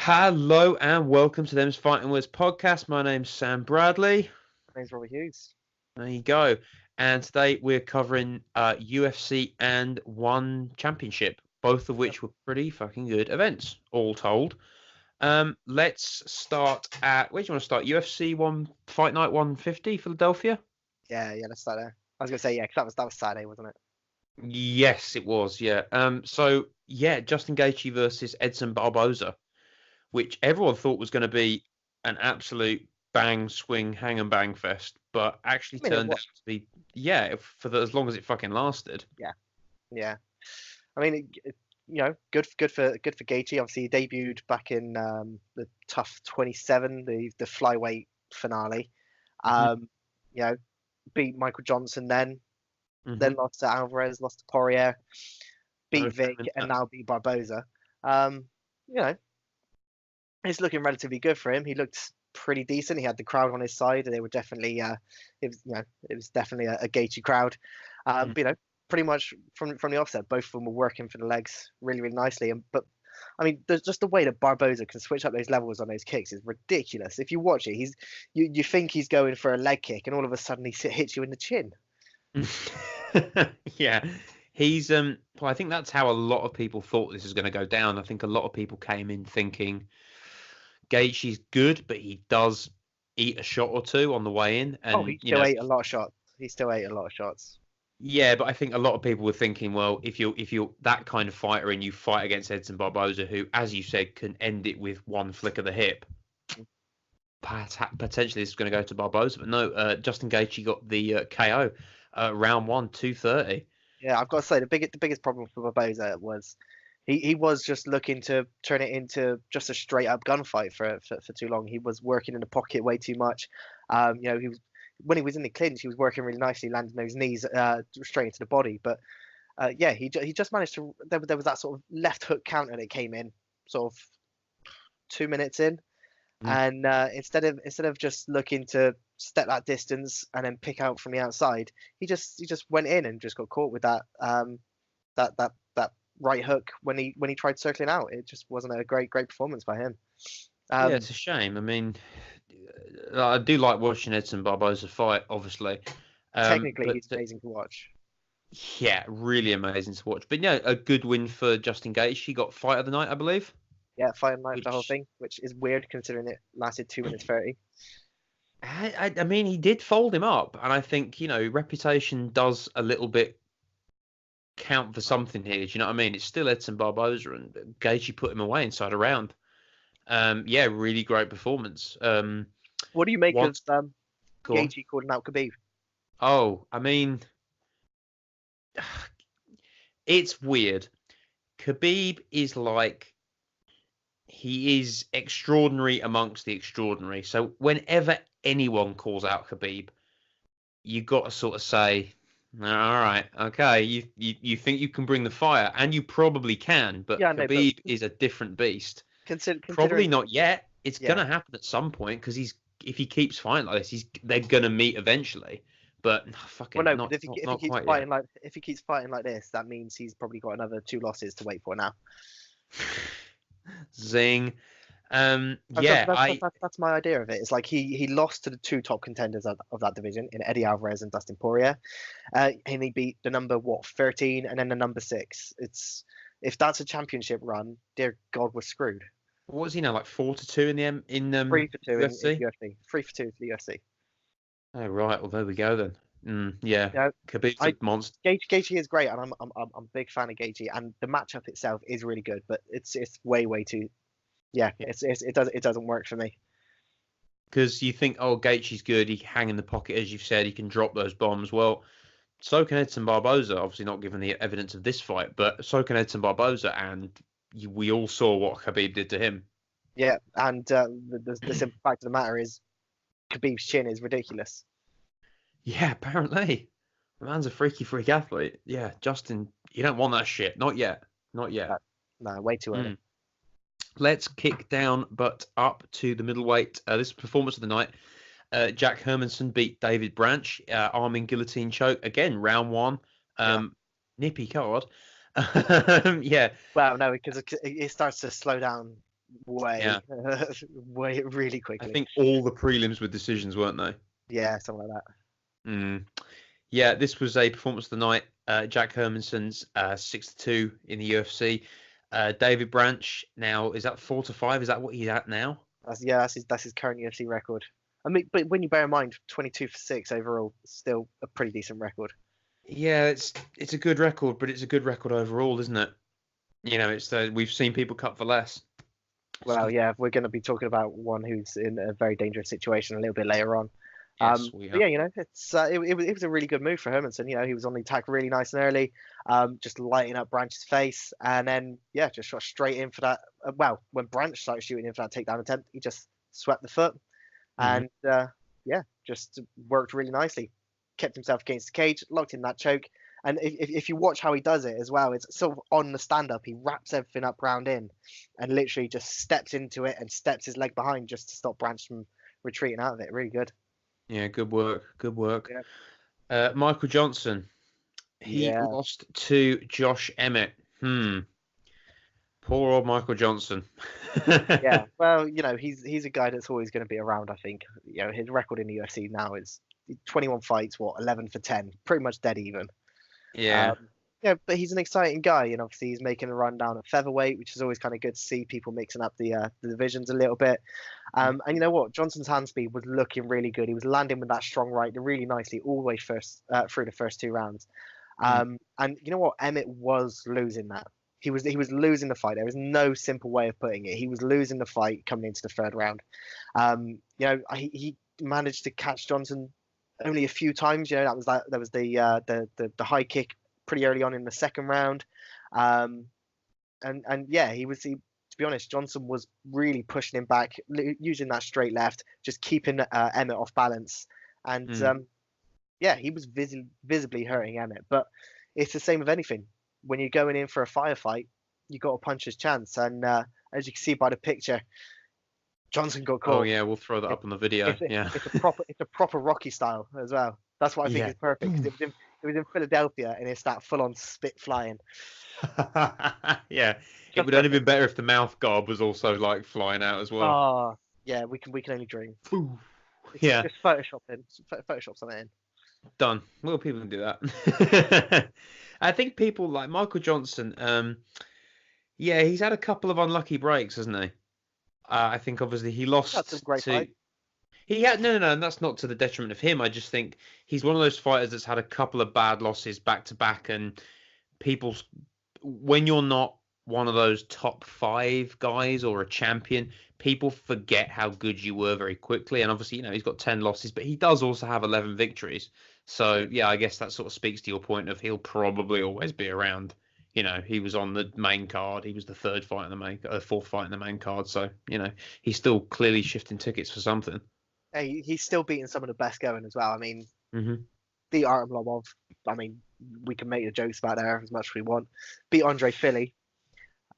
Hello and welcome to Them's Fighting Words podcast. My name's Sam Bradley. My name's Robert Hughes. There you go. And today we're covering UFC and ONE Championship, both of which were pretty fucking good events, all told. Let's start at, where do you want to start? UFC One Fight Night 150, Philadelphia? Yeah, let's start there. I was gonna say, yeah, 'cause that was Saturday, wasn't it? Yes, it was, yeah. Justin Gaethje versus Edson Barboza, which everyone thought was going to be an absolute bang, swing, hang and bang fest, but actually turned out to be, as long as it fucking lasted. Yeah. I mean, good for Gaethje. Obviously, he debuted back in the Tough 27, the flyweight finale. Beat Michael Johnson then lost to Alvarez, lost to Poirier, beat Vic, and now beat Barboza. It's looking relatively good for him. He looked pretty decent. He had the crowd on his side. They were definitely, it was definitely a Gaethje crowd. But pretty much from the offset, both of them were working for the legs really, really nicely. But I mean, there's just the way that Barboza can switch up those levels on those kicks is ridiculous. If you watch it, you think he's going for a leg kick, and all of a sudden he hits you in the chin. Yeah, he's well, I think that's how a lot of people thought this was going to go down. I think a lot of people came in thinking Gaethje's good, but he does eat a shot or two on the way in. And he still ate a lot of shots. He still ate a lot of shots. Yeah, but I think a lot of people were thinking, well, if you're that kind of fighter and you fight against Edson Barboza, who, as you said, can end it with one flick of the hip, potentially this is going to go to Barboza. But no, Justin Gaethje got the KO, round 1, 2:30. Yeah, I've got to say the biggest problem for Barboza was he was just looking to turn it into just a straight up gunfight for too long. He was working in the pocket way too much. He was, when he was in the clinch, he was working really nicely, landing those knees straight into the body. But he just managed to. There was that sort of left hook counter that came in, sort of 2 minutes in, and instead of just looking to step that distance and then pick out from the outside, he just went in and just got caught with that that right hook when he tried circling out. It just wasn't a great performance by him. Yeah, it's a shame. I mean, I do like watching Edson Barboza fight, obviously. Technically, he's amazing to watch. Yeah, really amazing to watch. But yeah, a good win for Justin Gaethje. He got fight of the night, I believe. Yeah, fight of the night, the whole thing, which is weird considering it lasted 2 minutes 30. I mean, he did fold him up, and I think, reputation does a little bit count for something here. Do you know what I mean? It's still Edson Barboza, and Gaethje put him away inside a round. Really great performance. What do you make of Gaethje calling out Khabib? Oh, I mean, it's weird. Khabib is like, he is extraordinary amongst the extraordinary. So whenever anyone calls out Khabib, you got to sort of say, all right, okay, you think you can bring the fire, and you probably can, but Khabib is a different beast. Probably not yet. It's gonna happen at some point, because if he keeps fighting like this, they're gonna meet eventually. But if he keeps fighting like this, that means he's probably got another 2 losses to wait for now. Zing. That's my idea of it. It's like he lost to the 2 top contenders of that division in Eddie Alvarez and Dustin Poirier, and he beat the number 13 and then the number 6. If that's a championship run, dear God, we're screwed. What was he now, like 4-2 in the 3 for 2 UFC? in the UFC. 3 for 2 for the UFC. Oh right, well there we go then. Khabib's a monster. Gaethje is great, and I'm a big fan of Gaethje, and the matchup itself is really good, but it's way too. It doesn't work for me. Because you think, oh, Gaethje's good, he can hang in the pocket, as you've said, he can drop those bombs. Well, so can Edson Barboza, obviously not given the evidence of this fight, but so can Edson Barboza, and we all saw what Khabib did to him. Yeah, and the simple fact of the matter is, Khabib's chin is ridiculous. Yeah, apparently. The man's a freaky freak athlete. Yeah, Justin, you don't want that shit. Not yet. No, way too early. Let's kick down, but up to the middleweight. This performance of the night. Jack Hermanson beat David Branch. Arming guillotine choke. Again, round 1. Nippy card. Yeah. Well, no, because it starts to slow down way, Yeah. way really I quickly. think all the prelims were decisions, weren't they? Yeah, something like that. Mm. Yeah, this was a performance of the night. Jack Hermanson's 6-2 in the UFC. David Branch now is that 4-5? Is that what he's at now? That's his current UFC record. I mean, but when you bear in mind 22 for 6 overall, still a pretty decent record. Yeah, it's a good record, but it's a good record overall, isn't it? It's we've seen people cut for less. Well, Excuse me. yeah, we're going to be talking about one who's in a very dangerous situation a little bit later on. Yes, we But are. yeah, it was a really good move for Hermanson. He was on the attack really nice and early, just lighting up Branch's face, and then yeah, just shot straight in for that. Well, when Branch started shooting in for that takedown attempt, he just swept the foot, Hmm. and yeah, just worked really nicely. Kept himself against the cage, locked in that choke, and if you watch how he does it as well, it's sort of on the stand up. He wraps everything up round in, and literally just steps into it and steps his leg behind just to stop Branch from retreating out of it. Really good. Yeah, good work. Good work. Yeah. Michael Johnson, he Yeah. lost to Josh Emmett. Poor old Michael Johnson. Yeah, well, he's a guy that's always going to be around. I think his record in the UFC now is 21 fights, what 11 for 10, pretty much dead even. Yeah. Um, yeah, but he's an exciting guy, and obviously he's making a run down at featherweight, which is always kind of good to see people mixing up the divisions a little bit. And you know what, Johnson's hand speed was looking really good. He was landing with that strong right really nicely all the way through the first 2 rounds. Mm. And you know what, Emmett was losing that. He was losing the fight. There was no simple way of putting it. He was losing the fight coming into the third round. He managed to catch Johnson only a few times. That was the high kick pretty early on in the second round. And yeah, to be honest, Johnson was really pushing him back, using that straight left, just keeping Emmett off balance. And Mm. yeah, he was visibly hurting Emmett. But it's the same with anything. When you're going in for a firefight, you got a puncher's chance. And as you can see by the picture, Johnson got Oh caught. yeah, we'll throw that It, up on the video. Yeah. it's a proper Rocky style as well. That's what I think Yeah. is perfect because it was in Philadelphia and it's that full on spit flying. Yeah. It Just would only perfect. been better if the mouth guard was also like flying out as well. Oh yeah, we can only dream. Ooh. Just Yeah. just Photoshop something in. Done. Well, people can do that. I think people like Michael Johnson. Yeah, he's had a couple of unlucky breaks, hasn't he? I think obviously he That's some lost great to. fight. He had no, and that's not to the detriment of him. I just think he's one of those fighters that's had a couple of bad losses back to back, and people, when you're not one of those top five guys or a champion, people forget how good you were very quickly. And obviously, he's got 10 losses, but he does also have 11 victories. So yeah, I guess that sort of speaks to your point of he'll probably always be around. He was on the main card. He was the third fight in the fourth fight in the main card. So he's still clearly shifting tickets for something. Hey, he's still beating some of the best going as well. I mean, Hmm. beat Artem Lobov. I mean, we can make the jokes about there as much as we want. Beat Andre Philly,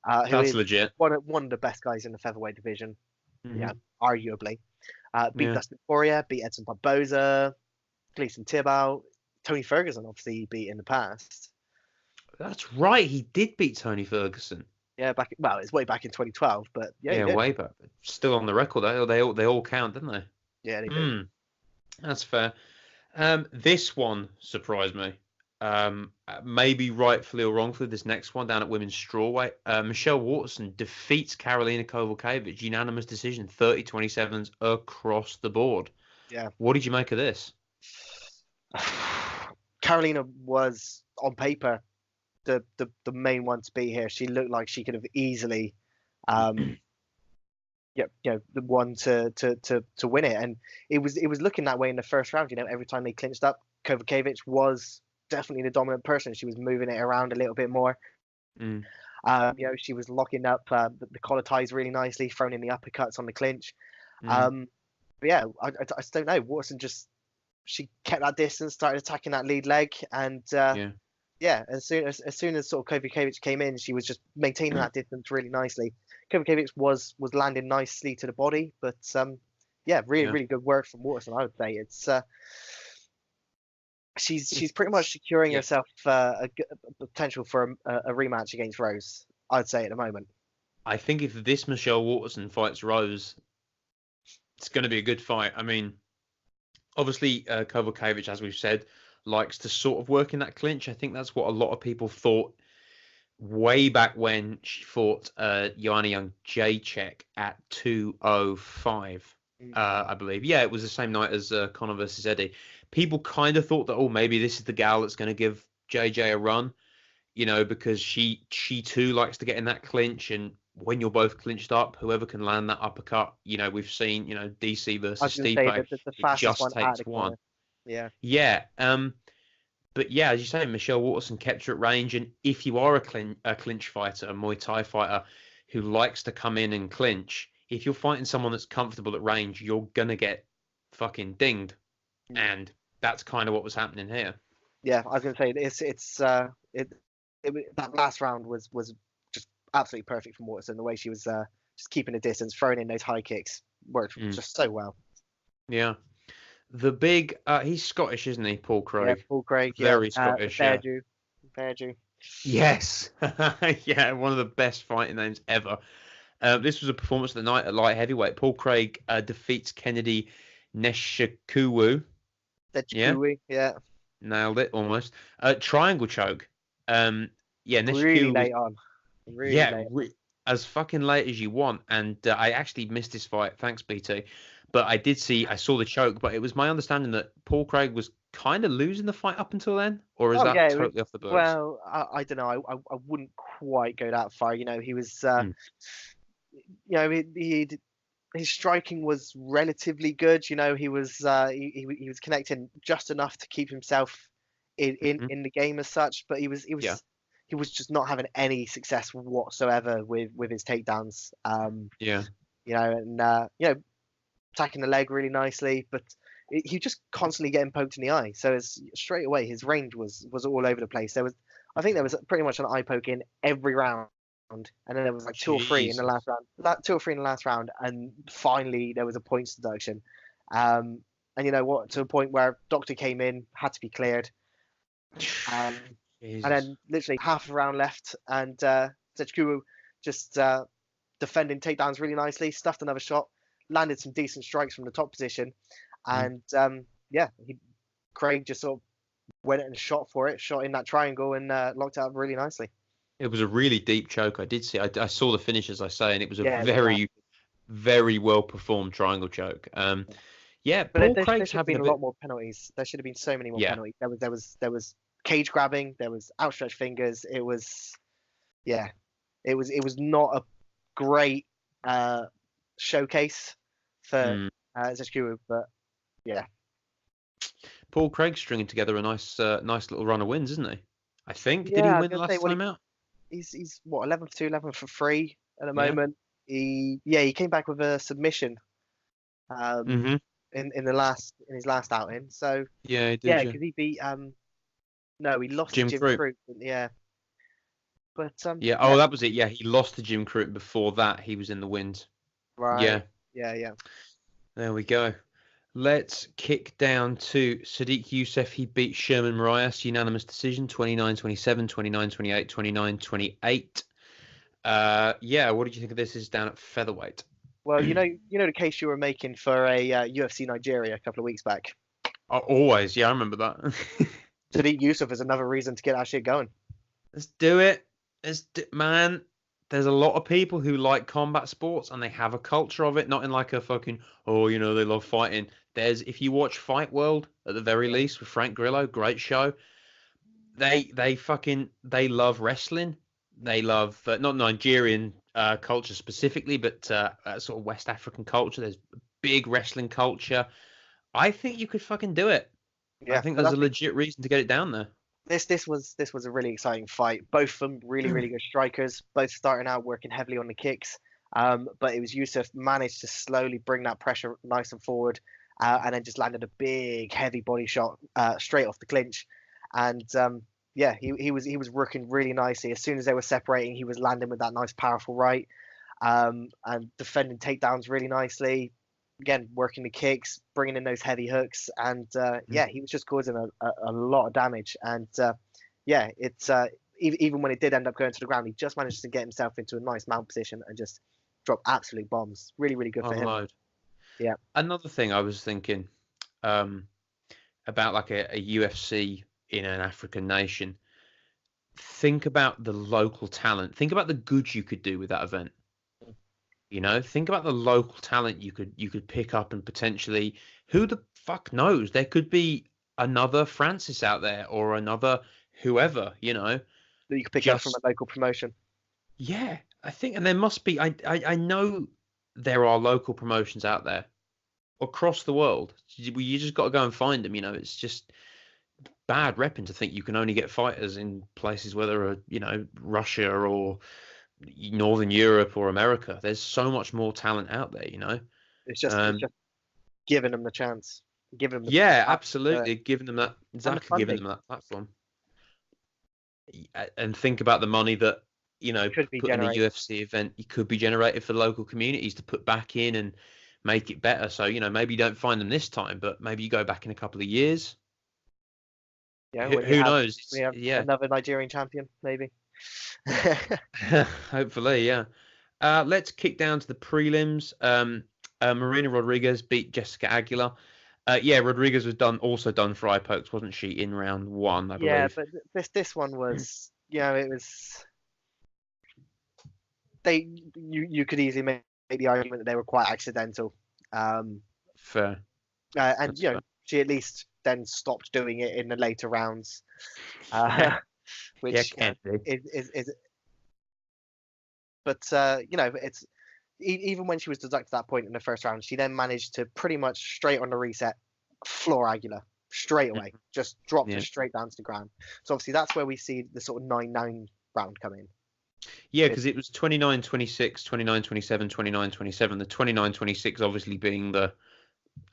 who That's is legit. one of the best guys in the featherweight division. Yeah, Hmm. arguably. Beat Yeah, Dustin Poirier, beat Edson Barboza, Gleason Tibau, Tony Ferguson. Obviously, he beat in the past. that's right. He did beat Tony Ferguson. Yeah, it's way back in 2012, but yeah, he Yeah, did. way back. Still on the record. They all count, didn't they? Yeah, they do. Hmm. That's fair. This one surprised me. Maybe rightfully or wrongfully, this next one down at women's strawweight. Michelle Waterson defeats Karolina Kowalkiewicz, unanimous decision, 30-27s across the board. Yeah. What did you make of this? Carolina was on paper the main one to beat here. She looked like she could have easily, the one to win it, and it was looking that way in the first round. Every time they clinched up, Kovacevic was definitely the dominant person. She was moving it around a little bit more. Mm. She was locking up the collar ties really nicely, throwing in the uppercuts on the clinch. Mm. But yeah, I just don't know. Watson she kept that distance, started attacking that lead leg, and Yeah. yeah, as soon as sort of Kovacevic came in, she was just maintaining that distance really nicely. Kovacevic was landing nicely to the body, but yeah, really Yeah. really good work from Waterson. I would say it's she's pretty much securing Yeah. herself a potential for a rematch against Rose. I'd say at the moment. I think if this Michelle Waterson fights Rose, it's going to be a good fight. I mean, obviously, Kovacevic, as we've said, likes to sort of work in that clinch. I think that's what a lot of people thought way back when she fought Joanna Jędrzejczyk at 205, I believe. Yeah, it was the same night as Conor versus Eddie. People kind of thought that, oh, maybe this is the gal that's going to give JJ a run, because she too likes to get in that clinch, and when you're both clinched up, whoever can land that uppercut, we've seen, DC I was versus going to say Stipe, the it fastest just one out of takes the one. corner. Yeah. Yeah. But yeah, as you say, Michelle Waterson kept her at range, and if you are a clinch fighter, a Muay Thai fighter who likes to come in and clinch, if you're fighting someone that's comfortable at range, you're gonna get fucking dinged, and that's kind of what was happening here. Yeah, I was going to say that last round was just absolutely perfect from Waterson. The way she was just keeping a distance, throwing in those high kicks, worked just so well. Yeah. The big, he's Scottish, isn't he, Paul Craig? Yeah, Paul Craig. Very Scottish. Fair Yeah. Jew. Yes. Yeah, one of the best fighting names ever. This was a performance of the night at light heavyweight. Paul Craig defeats Kennedy Neshikuwu. Yeah. Nailed it almost. Triangle choke. Yeah, Neshikuwu. Really late on. As fucking late as you want. And I actually missed this fight. Thanks, BT. But I saw the choke, but it was my understanding that Paul Craig was kind of losing the fight up until then, or is that totally off the books? Well, I don't know. I wouldn't quite go that far. He was, his striking was relatively good. He was connecting just enough to keep himself in the game as such, but he was just not having any success whatsoever with his takedowns. Attacking the leg really nicely, but he just constantly getting poked in the eye. So straight away his range was all over the place. I think there was pretty much an eye poke in every round, and then there was like two or three in the last round, and finally there was a points deduction. And you know what? To a point where doctor came in, had to be cleared. And then literally half a round left, and Sechikuru just defending takedowns really nicely, stuffed another shot, landed some decent strikes from the top position, and Craig just sort of went and shot in that triangle, and locked it up really nicely. It was a really deep choke. I did see. I saw the finish, as I say, and it was a very, very well performed triangle choke. But Paul Craig's should have been a lot more penalties. There should have been so many more penalties. There was cage grabbing. There was outstretched fingers. It was not a great showcase for Sechikuru, but yeah. Paul Craig's stringing together a nice little run of wins, isn't he? I think. Did he win the last time out? He's what, 11 for 2, 11 for 3 at the moment. He came back with a submission in his last outing. So he did. Yeah, because he beat he lost to Jim Crute. Yeah. But that was it. Yeah, he lost to Jim Crute. Before that, he was in the wins. Right. Yeah. There we go. Let's kick down to Sadiq Youssef. He beat Sherman Moraes, unanimous decision, 29-27, 29-28, 29-28. What did you think of this? This is down at featherweight. Well, you know the case you were making for a UFC Nigeria a couple of weeks back. Always, I remember that. Sadiq Youssef is another reason to get that shit going. Let's do it. Man. There's a lot of people who like combat sports, and they have a culture of it, not in like a fucking, they love fighting. If you watch Fight World, at the very least, with Frank Grillo, great show. They love wrestling. They love, not Nigerian culture specifically, but sort of West African culture. There's big wrestling culture. I think you could fucking do it. Yeah, I think there's a legit reason to get it down there. This was a really exciting fight. Both of them really, really good strikers. Both starting out working heavily on the kicks. But it was Youssef managed to slowly bring that pressure nice and forward, and then just landed a big, heavy body shot straight off the clinch. And he was working really nicely. As soon as they were separating, he was landing with that nice, powerful right, and defending takedowns really nicely. Again, working the kicks, bringing in those heavy hooks, and he was just causing a lot of damage. And even when it did end up going to the ground, he just managed to get himself into a nice mount position and just drop absolute bombs. Really, really good for him. Unload. Yeah. Another thing I was thinking about like a UFC in an African nation. Think about the local talent. Think about the good you could do with that event. You know, think about the local talent you could pick up and potentially, who the fuck knows? There could be another Francis out there or another whoever, you know. That you could pick up from a local promotion. Yeah, I think, and there must be. I know there are local promotions out there across the world. You just got to go and find them. You know, it's just bad repping to think you can only get fighters in places where there are, you know, Russia or Northern Europe or America. There's so much more talent out there, you know. It's just giving them the chance, giving them the absolutely, giving them that giving them that platform. And think about the money that, you know, putting a UFC event, you could be generated for local communities to put back in and make it better. So, you know, maybe you don't find them this time, but maybe you go back in a couple of years. Yeah, who knows? We have another Nigerian champion, maybe. Hopefully, yeah. Let's kick down to the prelims. Marina Rodriguez beat Jessica Aguilar. Yeah, Rodriguez was also done for eye pokes, wasn't she, in round 1, I believe? Yeah, but this one was, you know, it was. You could easily make the argument that they were quite accidental. Fair. And you know, she at least then stopped doing it in the later rounds, which is. But you know, it's even when she was deducted that point in the first round, she then managed to pretty much straight on the reset floor Aguilar straight away, just dropped her straight down to the ground. So obviously that's where we see the sort of 9-9 round come in. Yeah, because it was 29-26, 29-27, 29-27. The 29-26 obviously being the,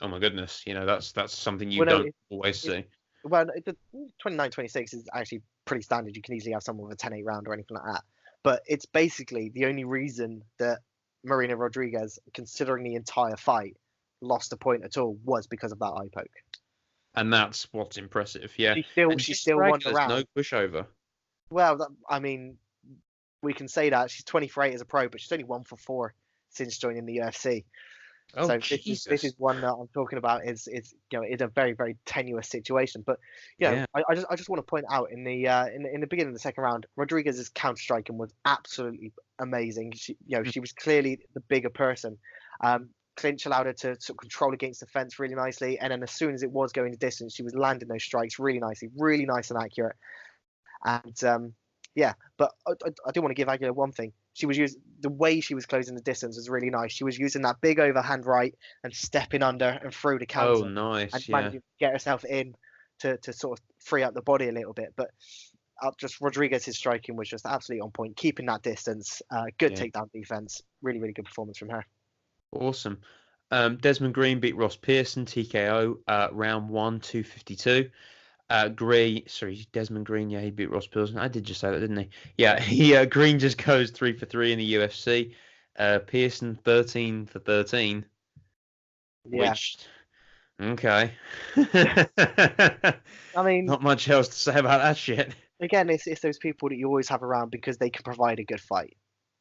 oh my goodness, you know, that's something you don't always see. Well, the 29-26 is actually pretty standard. You can easily have someone with a 10-8 round or anything like that. But it's basically the only reason that Marina Rodriguez, considering the entire fight, lost a point at all was because of that eye poke. And that's what's impressive, yeah. She still won the round. No pushover. Well, I mean, we can say that she's 20 for 8 as a pro, but she's only 1 for 4 since joining the UFC. Oh, so this is one that I'm talking about is you know, is a very, very tenuous situation. But yeah, I just want to point out in the beginning of the second round, Rodriguez's counter striking was absolutely amazing. She was clearly the bigger person. Clinch allowed her to sort of control against the fence really nicely, and then as soon as it was going to distance, she was landing those strikes really nicely, really nice and accurate. And yeah, but I do want to give Aguilar one thing. She was the way she was closing the distance was really nice. She was using that big overhand right and stepping under and through the counter. Oh, nice! And managing to get herself in to sort of free up the body a little bit. But just Rodriguez's striking was just absolutely on point, keeping that distance. Good takedown defense. Really, really good performance from her. Awesome. Desmond Green beat Ross Pearson TKO round 1, 252. Desmond Green, yeah, he beat Ross Pearson. I did just say that, didn't he? Yeah, Green just goes 3 for 3 in the UFC. Pearson 13 for 13. Yeah. Which, okay. I mean, not much else to say about that shit. Again, it's those people that you always have around because they can provide a good fight.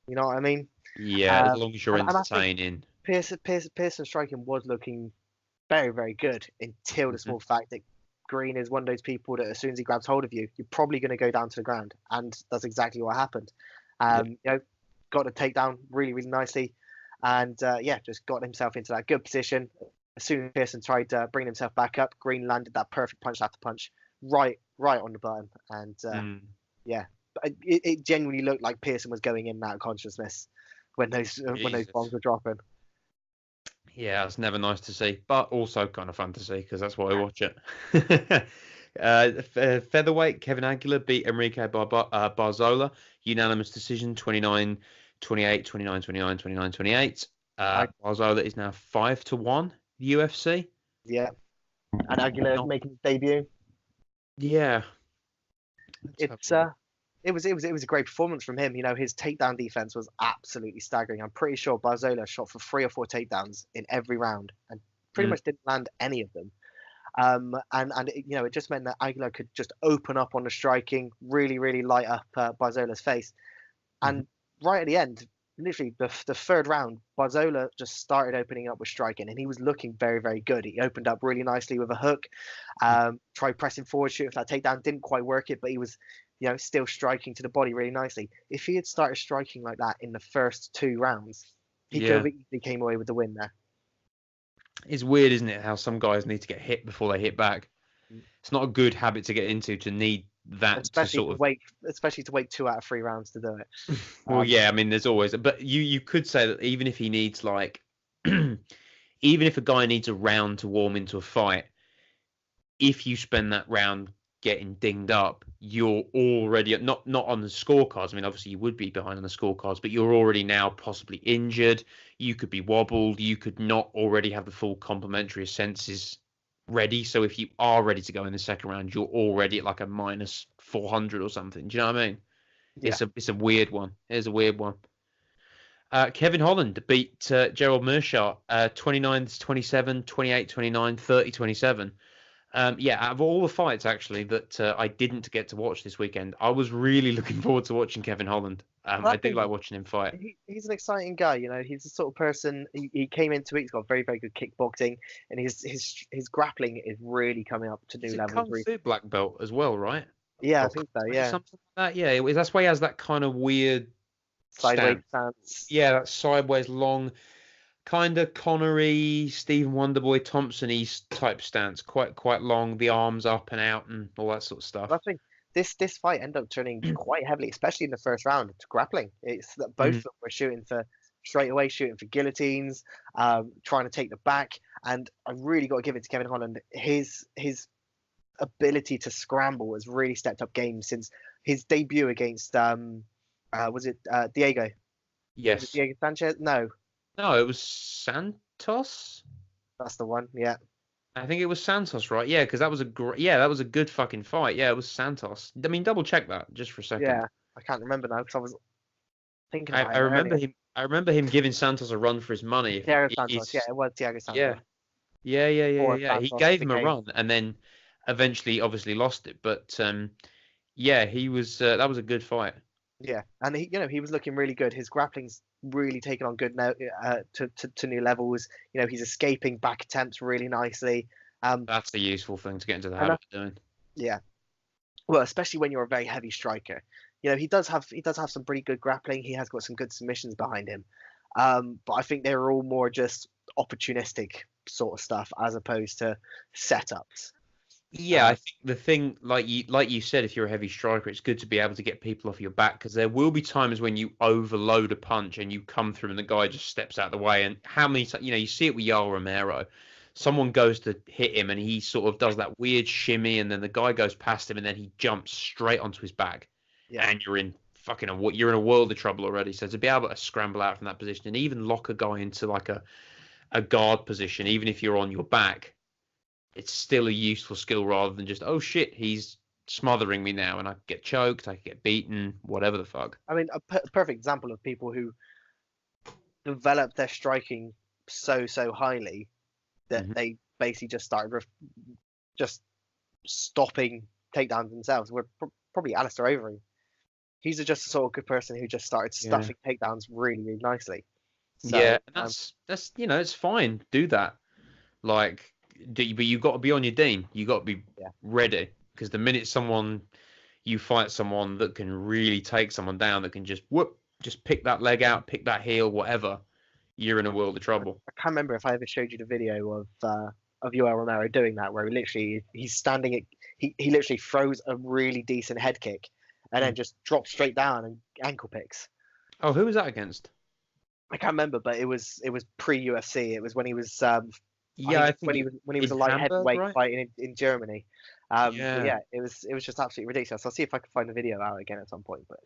You know what I mean? Yeah, as long as you're entertaining. Pearson striking was looking very, very good until the small fact that Green is one of those people that as soon as he grabs hold of you, you're probably going to go down to the ground, and that's exactly what happened. You know, got to take down really, really nicely, and just got himself into that good position. As soon as Pearson tried bringing himself back up, Green landed that perfect punch after punch, right on the button, and it genuinely looked like Pearson was going in and out of consciousness when those bombs were dropping. Yeah, it's never nice to see, but also kind of fun to see because that's why I watch it. Featherweight, Kevin Aguilar beat Enrique Barzola. Unanimous decision, 29-28, 29-29, 29-28. Barzola is now 5-1 UFC. Yeah. And Aguilar making his debut. Yeah. It was a great performance from him. You know, his takedown defense was absolutely staggering. I'm pretty sure Barzola shot for 3 or 4 takedowns in every round and pretty much didn't land any of them. And it just meant that Aguilar could just open up on the striking, really, really light up Barzola's face. And right at the end, literally the third round, Barzola just started opening up with striking, and he was looking very, very good. He opened up really nicely with a hook, tried pressing forward, shooting for that takedown, didn't quite work it, but he was, still striking to the body really nicely. If he had started striking like that in the first 2 rounds, he could have easily came away with the win there. It's weird, isn't it, how some guys need to get hit before they hit back. It's not a good habit to get into, to need that especially to wait 2 out of 3 rounds to do it. Well, yeah, I mean, there's always, but you could say that even if he needs even if a guy needs a round to warm into a fight, if you spend that round getting dinged up, you're already not on the scorecards. I mean, obviously you would be behind on the scorecards, but you're already now possibly injured. You could be wobbled. You could not already have the full complementary senses ready. So if you are ready to go in the second round, you're already at like a minus 400 or something. Do you know what I mean? Yeah. It's a weird one. It's a weird one. Kevin Holland beat Gerald Meerschaert 29-27, 28-29, 30-27. Out of all the fights actually that I didn't get to watch this weekend, I was really looking forward to watching Kevin Holland. I do like watching him fight. He's an exciting guy, He's the sort of person. He came into it. He's got very, very good kickboxing, and his grappling is really coming up to new levels. Kung Fu black belt as well, right? Yeah, I think so. Yeah, something like that. Yeah, that's why he has that kind of weird sideways stance. Yeah, that sideways long, kind of Connery, Stephen Wonderboy Thompson-y type stance, quite long, the arms up and out and all that sort of stuff. I think this fight ended up turning quite heavily, especially in the first round, to grappling. It's that both of them were shooting for guillotines, trying to take the back, and I really got to give it to Kevin Holland. His ability to scramble has really stepped up game since his debut against was it Diego? Yes. Was it Diego Sanchez? No, it was Santos. That's the one. Yeah. I think it was Santos, right? Yeah, because that was a good fucking fight. Yeah, it was Santos. I mean, double check that just for a second. Yeah, I can't remember now because I was thinking. I remember him. I remember him giving Santos a run for his money. Thiago Santos. Yeah, it was Thiago Santos. Yeah. He gave him a run and then eventually, obviously, lost it. But he was. That was a good fight. Yeah, and he was looking really good. His grappling's really taken on good now to new levels. He's escaping back attempts really nicely. That's a useful thing to get into the habit of doing. Yeah, well, especially when you're a very heavy striker. He does have some pretty good grappling. He has got some good submissions behind him. But I think they're all more just opportunistic sort of stuff as opposed to setups. Yeah, I think the thing, like you said, if you're a heavy striker, it's good to be able to get people off your back, because there will be times when you overload a punch and you come through and the guy just steps out of the way. And how many times, you see it with Yoel Romero. Someone goes to hit him and he sort of does that weird shimmy, and then the guy goes past him and then he jumps straight onto his back. Yeah. And you're in a world of trouble already. So to be able to scramble out from that position and even lock a guy into like a guard position, even if you're on your back, it's still a useful skill rather than just, oh shit, he's smothering me now and I get choked, I get beaten, whatever the fuck. I mean, a perfect example of people who develop their striking so highly that they basically just started just stopping takedowns themselves. We're probably Alistair Overeem. He's just a sort of good person who just started stuffing takedowns really, really nicely. So, yeah, and that's it's fine. Do that. But you've got to be on your Dean. You've got to be ready, because the minute you fight someone that can really take someone down, that can just pick that leg out, pick that heel, whatever, you're in a world of trouble. I can't remember if I ever showed you the video of Yoel Romero doing that, where he's standing. He literally throws a really decent head kick and then just drops straight down and ankle picks. Oh, who was that against? I can't remember, but it was pre-UFC. It was when he was when he was a light heavyweight fighting in Germany. It was just absolutely ridiculous. I'll see if I can find the video out again at some point. But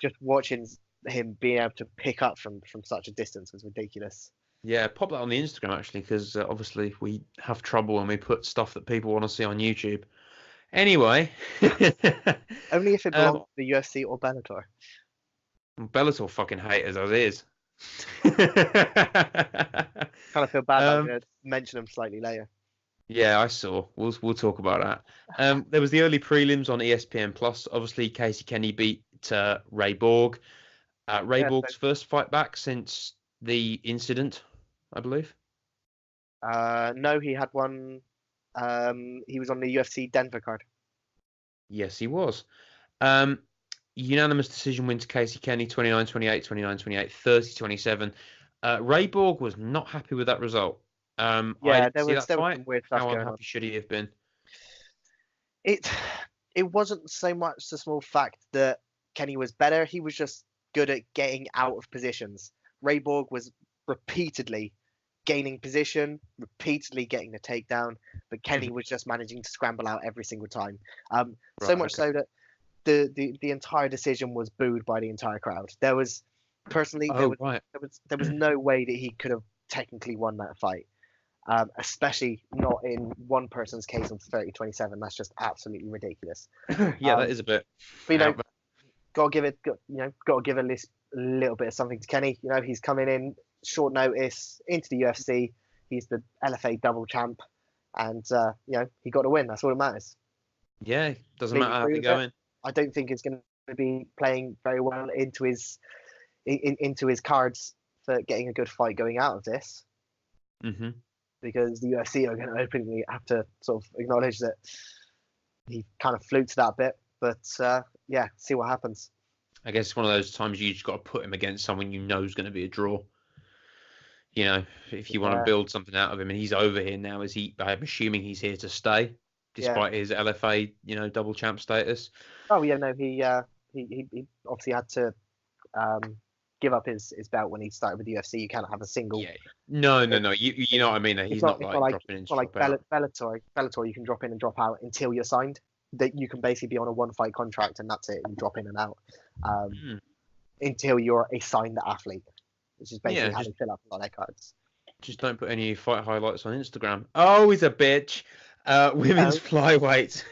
just watching him being able to pick up from such a distance was ridiculous. Yeah, pop that on the Instagram actually, because obviously we have trouble when we put stuff that people want to see on YouTube. Anyway, only if it belongs to the UFC or Bellator. Bellator fucking hate us as is. Kind of feel bad that I'm going to mention them slightly later. Yeah, I saw. We'll talk about that. There was the early prelims on ESPN Plus. Obviously, Casey Kenny beat Ray Borg. Ray Yeah. Borg's first fight back since the incident, I believe. No, he had one. He was on the UFC Denver card. Yes, he was. Um, Unanimous decision win to Casey Kenny, 29-28, 29-28, 30-27. Ray Borg was not happy with that result. I Yeah, didn't see that there was fight. some weird stuff How going on. unhappy should he have been? It it wasn't so much the small fact that Kenny was better. He was just good at getting out of positions. Ray Borg was repeatedly gaining position, repeatedly getting the takedown, but Kenny Mhm. was just managing to scramble out every single time. So Right, much okay. so that the entire decision was booed by the entire crowd. There was personally Oh, right. there was no way that he could have technically won that fight. Especially not in one person's case of 30-27. That's just absolutely ridiculous. Yeah, that is a bit But out there. got to give a little bit of something to Kenny. He's coming in short notice into the UFC. He's the LFA double champ, and he got to win. That's all that matters. Yeah, doesn't Completely matter how agree they with go it. in. I don't think it's going to be playing very well into into his cards for getting a good fight going out of this, Hmm. because the UFC are going to openly have to sort of acknowledge that he kind of fluked that bit. But yeah, see what happens. I guess it's one of those times you just got to put him against someone you know is going to be a draw. You know, if you want to Yeah, build something out of him, and he's over here now, is he? I'm assuming he's here to stay, yeah. despite his LFA, double champ status. Oh yeah, no, he obviously had to um, give up his belt when he started with the UFC. You can't have a single. Yeah. No, no, It, no. You know what I mean. it's He's not not it's not like like dropping in it's to not like drop out. Bellator. Bellator, you can drop in and drop out until you're signed. That you can basically be on a one fight contract and that's it. You drop in and out Hmm. until you're a signed athlete, which is Yeah, basically how they fill up a lot of their cards. just don't put any fight highlights on Instagram. Oh, he's a bitch. Women's Oh, flyweight.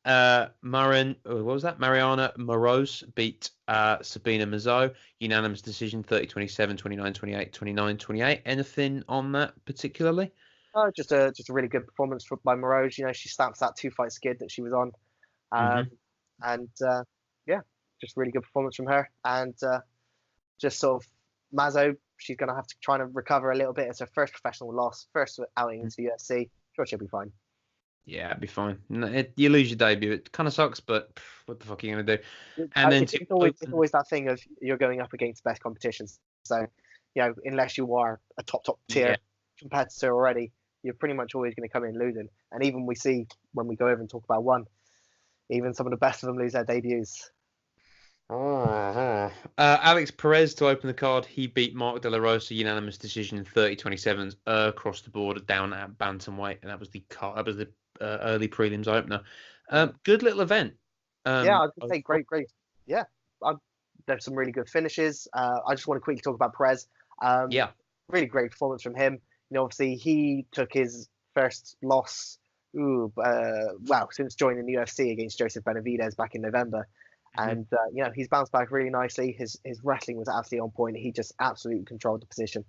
What was that? Mariana Moroz beat Sabina Mazo. Unanimous decision 30-27, 29-28, 29-28. Anything on that particularly? just a really good performance by Moroz. She stamps that 2 fight skid that she was on, Hmm. um, and yeah, just really good performance from her. And just sort of Mazo, she's going to have to try and recover a little bit. It's her first professional loss, first outing into the UFC. Sure, she'll be fine. Yeah, it'd be fine. You lose your debut. It kind of sucks, but what the fuck are you going to do? And then to It's open. always that thing of you're going up against best competitions. So, unless you are a top Yeah. tier competitor already, you're pretty much always going to come in losing. And even we see when we go over and talk about one, even some of the best of them lose their debuts. Alex Perez to open the card. He beat Mark De La Rosa unanimous decision 30-27 across the board down at bantamweight, and that was the early prelims opener. Good little event. Yeah, I was gonna say Overall. great. Yeah, I, there's some really good finishes. I just want to quickly talk about Perez. Yeah. Really great performance from him. Obviously he took his first loss. Since joining the UFC against Joseph Benavidez back in November, Mhm. and he's bounced back really nicely. His wrestling was absolutely on point. He just absolutely controlled the position.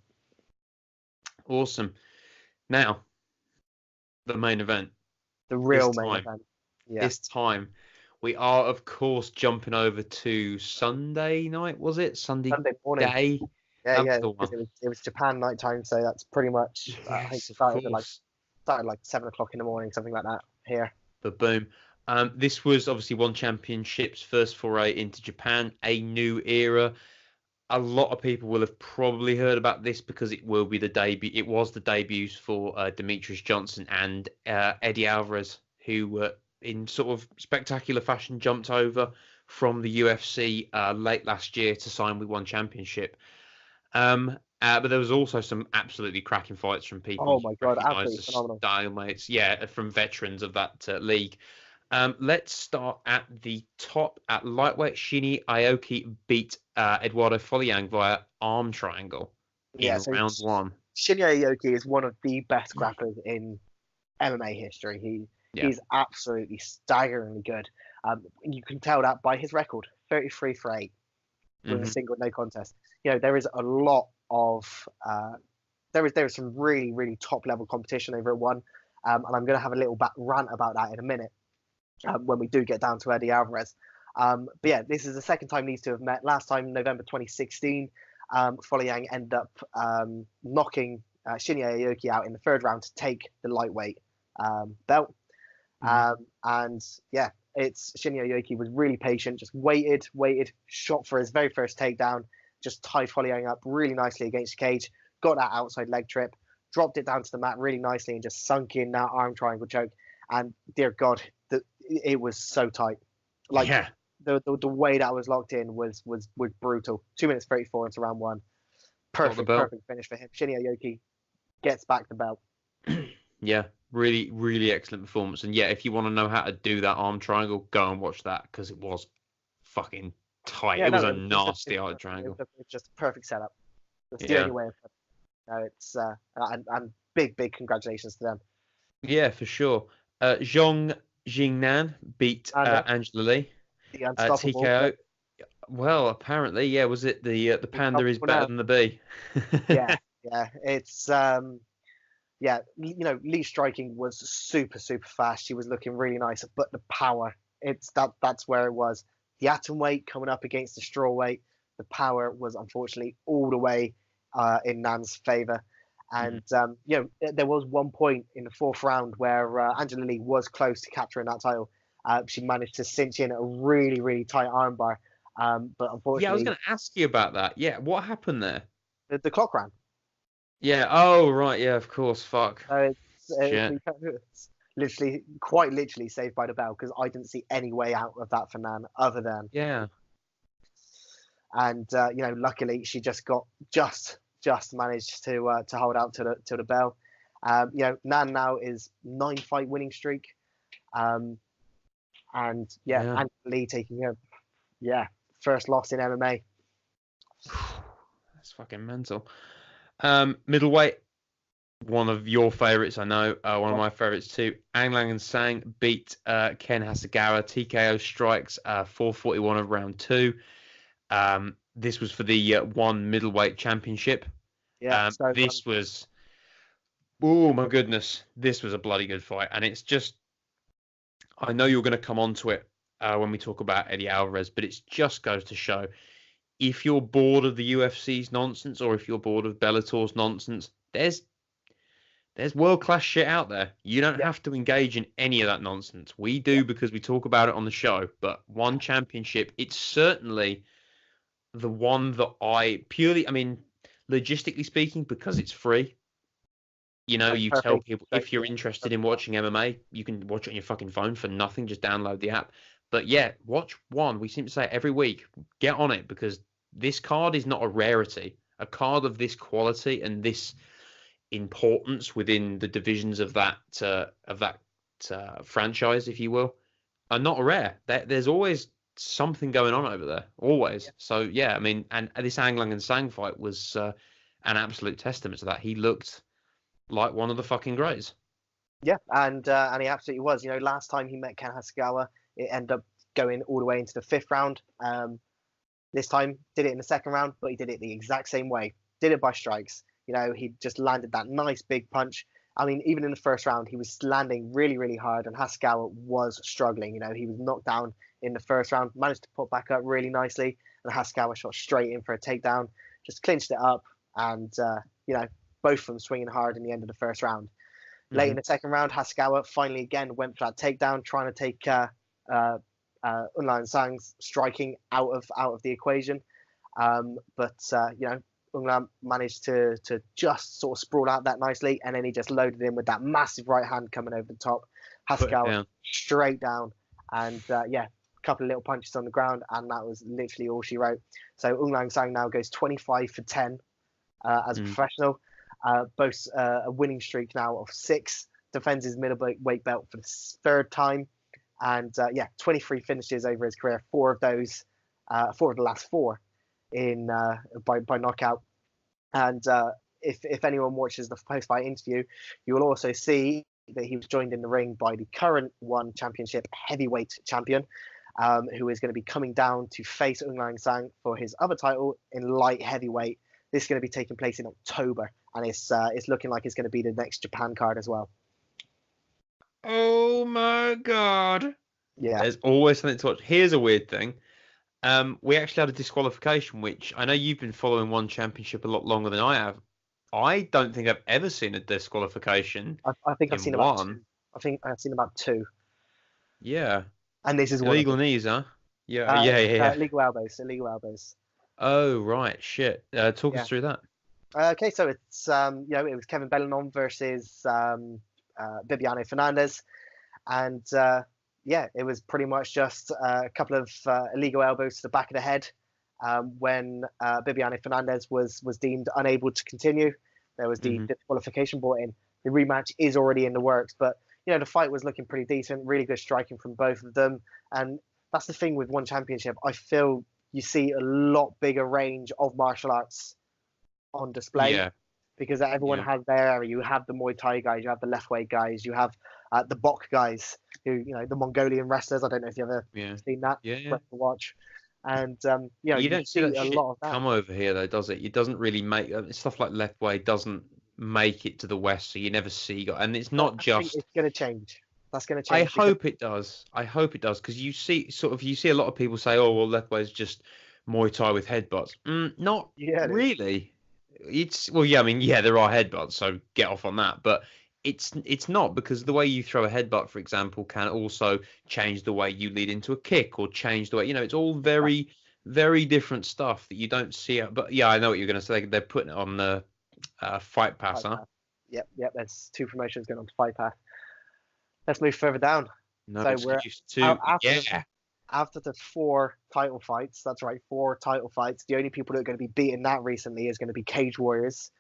Awesome. Now the main event. The This real main time. event. Yeah, This time. We are, of course, jumping over to Sunday night, was it? Sunday Sunday morning. day? That's Yeah, the because one. it was Japan night time, so that's pretty much. I think Yes, it of started course. at like 7 o'clock in the morning, something like that here. But boom. This was obviously ONE Championship's first foray into Japan, a new era. A lot of people will have probably heard about this because it will be the debut. It was the debuts for Demetrius Johnson and Eddie Alvarez, who were in sort of spectacular fashion jumped over from the UFC late last year to sign with ONE Championship. But there was also some absolutely cracking fights from people Oh you my god, recognise absolutely as phenomenal. stalemates. Yeah, from veterans of that league. Let's start at the top. At lightweight, Shinny Aoki beat Eduardo Foliang via arm triangle Yeah, in so round one. Shinya Aoki is one of the best grapplers in MMA history. Yeah. He's absolutely staggeringly good. You can tell that by his record, 33 for 8 with a Hmm. single no contest. There is a lot of there is some really top level competition over at ONE. And I'm going to have a little rant about that in a minute when we do get down to Eddie Alvarez. But yeah, this is the second time these two have met. Last time, November 2016, Folayang ended up knocking Shinya Aoki out in the third round to take the lightweight belt. And yeah, it's Shinya Aoki was really patient, just waited, shot for his very first takedown, just tied Folayang up really nicely against the cage, got that outside leg trip, dropped it down to the mat really nicely, and just sunk in that arm triangle choke. And dear God, it was so tight. Like, yeah. The way that was locked in was brutal. 2 minutes 34 into round one. Perfect finish for him. Shinya Aoki gets back the belt. Yeah, really, really excellent performance. And yeah, if you want to know how to do that arm triangle, go and watch that, because it was fucking tight. It was a nasty arm triangle. It's just a perfect setup. That's the only way of putting it. It's and big congratulations to them. Yeah, for sure. Zhong Jingnan beat Angela Lee. The unstoppable. TKO. Well, apparently, yeah. Was it the panda is better than the bee? yeah. It's yeah. Lee's striking was super fast. She was looking really nice, but the power, that's where it was. The atom weight coming up against the straw weight, the power was unfortunately all the way in Nan's favor. And there was one point in the fourth round where Angela Lee was close to capturing that title. She managed to cinch in a really tight armbar, but unfortunately, I was going to ask you about that. Yeah, what happened there? The clock ran. Yeah. Oh right. Yeah. Of course. Fuck. It's quite literally saved by the bell, because I didn't see any way out of that for Nan other than And luckily she just managed to hold out to the bell. Nan now is 9-fight winning streak. And Angela Lee taking her first loss in MMA. That's fucking mental. Middleweight, one of your favorites, I know. One of my favorites too. Aung Lang and Sang beat Ken Hasegawa. TKO strikes, 4:41 of round 2. This was for the ONE Middleweight Championship. This was, oh my goodness, this was a bloody good fight. And it's just, I know you're going to come on to it when we talk about Eddie Alvarez, but it just goes to show, if you're bored of the UFC's nonsense, or if you're bored of Bellator's nonsense, there's world-class shit out there. You don't have to engage in any of that nonsense. We do because we talk about it on the show. But ONE Championship, it's certainly the one that logistically speaking, because it's free. You tell people, if you're interested in watching MMA, you can watch it on your fucking phone for nothing. Just download the app. But yeah, watch ONE. We seem to say it every week. Get on it, because this card is not a rarity. A card of this quality and this importance within the divisions of that franchise, if you will, are not rare. There's always something going on over there, always. Yeah. So yeah, and this Aung Lang and Sang fight was an absolute testament to that. He looked like one of the fucking greats. Yeah, and he absolutely was. Last time he met Ken Hasegawa, it ended up going all the way into the 5th round. This time, did it in the 2nd round, but he did it the exact same way. Did it by strikes. He just landed that nice big punch. Even in the 1st round, he was landing really hard, and Hasegawa was struggling. He was knocked down in the 1st round, managed to put back up really nicely, and Hasegawa shot straight in for a takedown, just clinched it up, and both of them swinging hard in the end of the 1st round. Late in the 2nd round, Hasegawa finally again went for that takedown, trying to take Aung Lang Sang's striking out of the equation. But Aung Lang managed to just sort of sprawl out that nicely, and then he just loaded in with that massive right hand coming over the top. Hasegawa straight down, and a couple of little punches on the ground, and that was literally all she wrote. So Aung Lang Sang now goes 25 for 10 as a professional. Boasts a winning streak now of 6, defends his middleweight belt for the 3rd time, and 23 finishes over his career. 4 of the last 4 in by knockout. And if anyone watches the post-fight interview, you will also see that he was joined in the ring by the current ONE Championship heavyweight champion, who is going to be coming down to face Aung Lang Sang for his other title in light heavyweight. This is going to be taking place in October, and it's looking like it's going to be the next Japan card as well. Oh my God. Yeah, There's always something to watch. Here's a weird thing. We actually had a disqualification, which I know you've been following ONE Championship a lot longer than I have. I don't think I've ever seen a disqualification I think I've in seen about one. two. I think I've seen about two, Yeah. and this is one of Illegal them. knees, huh? Yeah, yeah, yeah, yeah. Illegal elbows, illegal elbows. Oh, right. Shit. Talk us Yeah. through that. Okay, so it's it was Kevin Bellinon versus Bibiano Fernandez, and yeah, it was pretty much just a couple of illegal elbows to the back of the head. When Bibiano Fernandez was deemed unable to continue, there was the Hmm. disqualification brought in. The rematch is already in the works, but the fight was looking pretty decent, really good striking from both of them, and that's the thing with ONE Championship. I feel you see a lot bigger range of martial arts on display Yeah, because everyone yeah, has their area. You have the Muay Thai guys, you have the left weight guys, you have the Bok guys, who the Mongolian wrestlers. I don't know if you've ever yeah, seen that. yeah, yeah. Worth the watch, and You you don't see see that a shit lot of that. come over here, though, does it? It doesn't really make stuff like left way doesn't make it to the West, so you never see. And it's But not I think just. it's going to change. That's going to I change because hope it does. I hope it does because you see a lot of people say, "Oh, well, left way is just Muay Thai with headbutts." Not yeah, it is. really. It's well, yeah. I mean, yeah, there are headbutts, so get off on that. But it's not because the way you throw a headbutt, for example, can also change the way you lead into a kick or change the way it's all very very different stuff that you don't see. But yeah, I know what you're going to say. They're putting it on the Fight Pass, Fight huh? Path. Yep. There's two promotions going on to Fight Path. Let's move further down. No So we're excuse to yeah. after the four title fights. That's right, four title fights. The only people that are going to be beating that recently is going to be Cage Warriors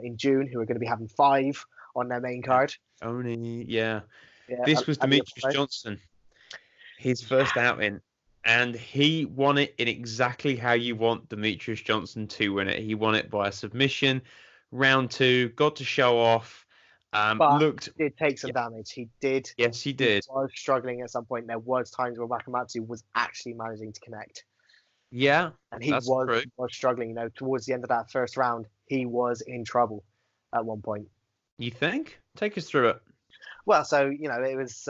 in June, who are going to be having five on their main card. Only yeah. Yeah, This was Ali Demetrius Apollo. Johnson, his first outing, and he won it in exactly how you want Demetrius Johnson to win it. He won it by a submission, round two, got to show off. But Looked, he did take some yeah, damage. He did. yes, he He did. was struggling at some point. There was times where Wakamatsu was actually managing to connect, Yeah, and that's true. he was struggling. Towards the end of that first round, he was in trouble at one point. You think? Take us through it. Well, so it was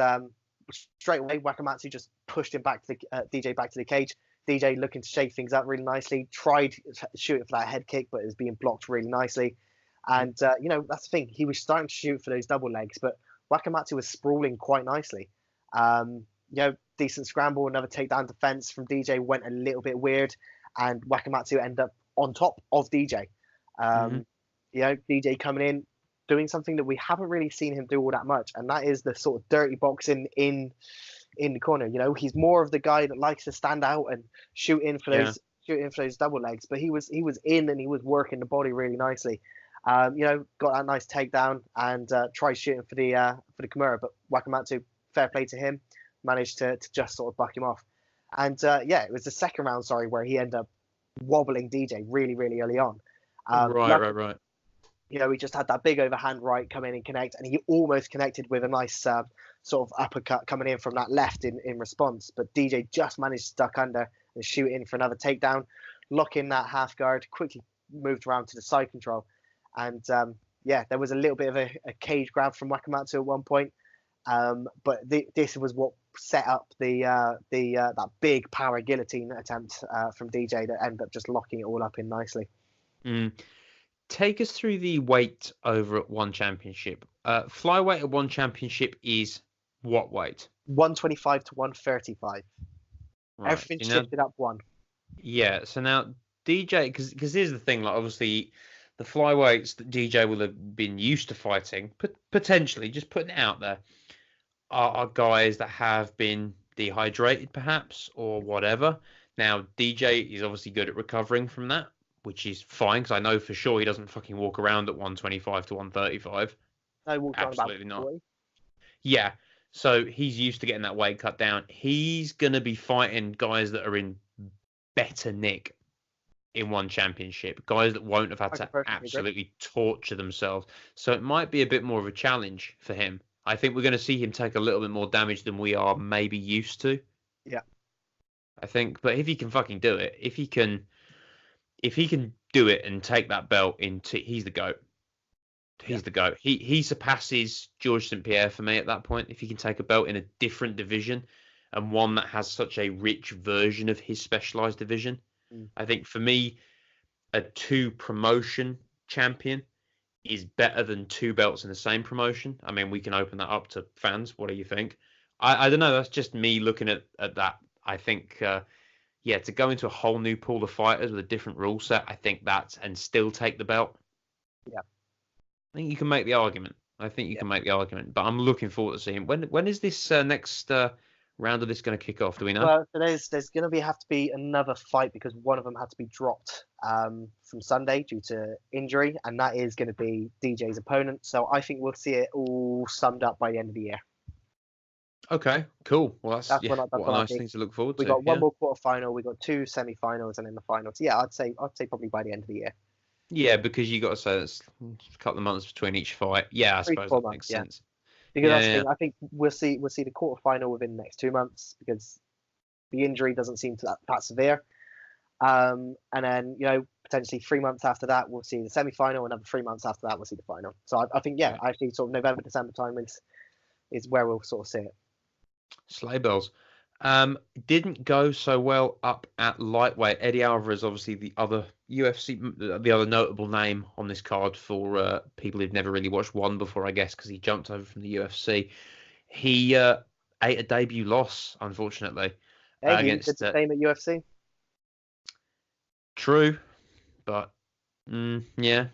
straight away. Wakamatsu just pushed him back to the DJ back to the cage. DJ looking to shake things up really nicely. Tried shooting for that head kick, but it was being blocked really nicely. And that's the thing. He was starting to shoot for those double legs, but Wakamatsu was sprawling quite nicely. Decent scramble, another takedown defense from DJ went a little bit weird, and Wakamatsu ended up on top of DJ. Hmm. DJ coming in, doing something that we haven't really seen him do all that much, and that is the sort of dirty boxing in the corner. He's more of the guy that likes to stand out and Yeah. shoot in for those double legs. But he was in and he was working the body really nicely. Got that nice takedown and tried shooting for the Kimura, but Wakamatsu, fair play to him, managed to just sort of buck him off. And it was the second round, sorry, where he ended up wobbling DJ really, really early on. Right, right, right. He just had that big overhand right come in and connect, and he almost connected with a nice sort of uppercut coming in from that left in response. But DJ just managed to duck under and shoot in for another takedown, lock in that half guard, quickly moved around to the side control. And there was a little bit of a cage grab from Wakamatsu at one point. But this was what set up that big power guillotine attempt from DJ that ended up just locking it all up in nicely. Mm. Take us through the weight over at ONE Championship. Flyweight at ONE Championship is what weight? 125 to 135. Right. Everything So now, shifted up one. yeah. So now DJ, because here's the thing, like obviously the flyweights that DJ will have been used to fighting, potentially just putting it out there, are guys that have been dehydrated perhaps or whatever. Now DJ is obviously good at recovering from that, which is fine because I know for sure he doesn't fucking walk around at 125 to 135. I walked around about Absolutely not. 40. Yeah. So he's used to getting that weight cut down. He's going to be fighting guys that are in better nick in ONE Championship, guys that won't have had I can to perfectly agree. absolutely torture themselves. So it might be a bit more of a challenge for him. I think we're going to see him take a little bit more damage than we are maybe used to. Yeah. I think, but if he can fucking do it, if he can do it and take that belt into, he's the goat. He's the GOAT. He surpasses George St. Pierre for me at that point. If he can take a belt in a different division and one that has such a rich version of his specialized division, I think for me, a 2 promotion champion is better than 2 belts in the same promotion. I mean, we can open that up to fans. What do you think? I don't know. That's just me looking at that. I think, to go into a whole new pool of fighters with a different rule set, I think and still take the belt. Yeah. I think you can make the argument. But I'm looking forward to seeing when is this next round of this going to kick off? Do we know? Well, there's going to have to be another fight because one of them had to be dropped from Sunday due to injury, and that is going to be DJ's opponent. So I think we'll see it all summed up by the end of the year. Okay, cool. Well, that's what a nice thing to look forward to. We got one more quarterfinal, we got 2 semi-finals, and then the final. So yeah, I'd say probably by the end of the year. Yeah, because you got to say it's a couple of months between each fight. Yeah, I suppose that makes sense. Because I think we'll see the quarterfinal within the next 2 months because the injury doesn't seem that severe. And then potentially 3 months after that we'll see the semi-final. Another 3 months after that we'll see the final. So I think actually sort of November, December time is where we'll sort of see it. Sleigh bells. Didn't go so well up at lightweight. Eddie Alvarez, obviously the other notable name on this card for people who've never really watched ONE before, I guess, because he jumped over from the UFC. He ate a debut loss, unfortunately. Against did the same at UFC. True, but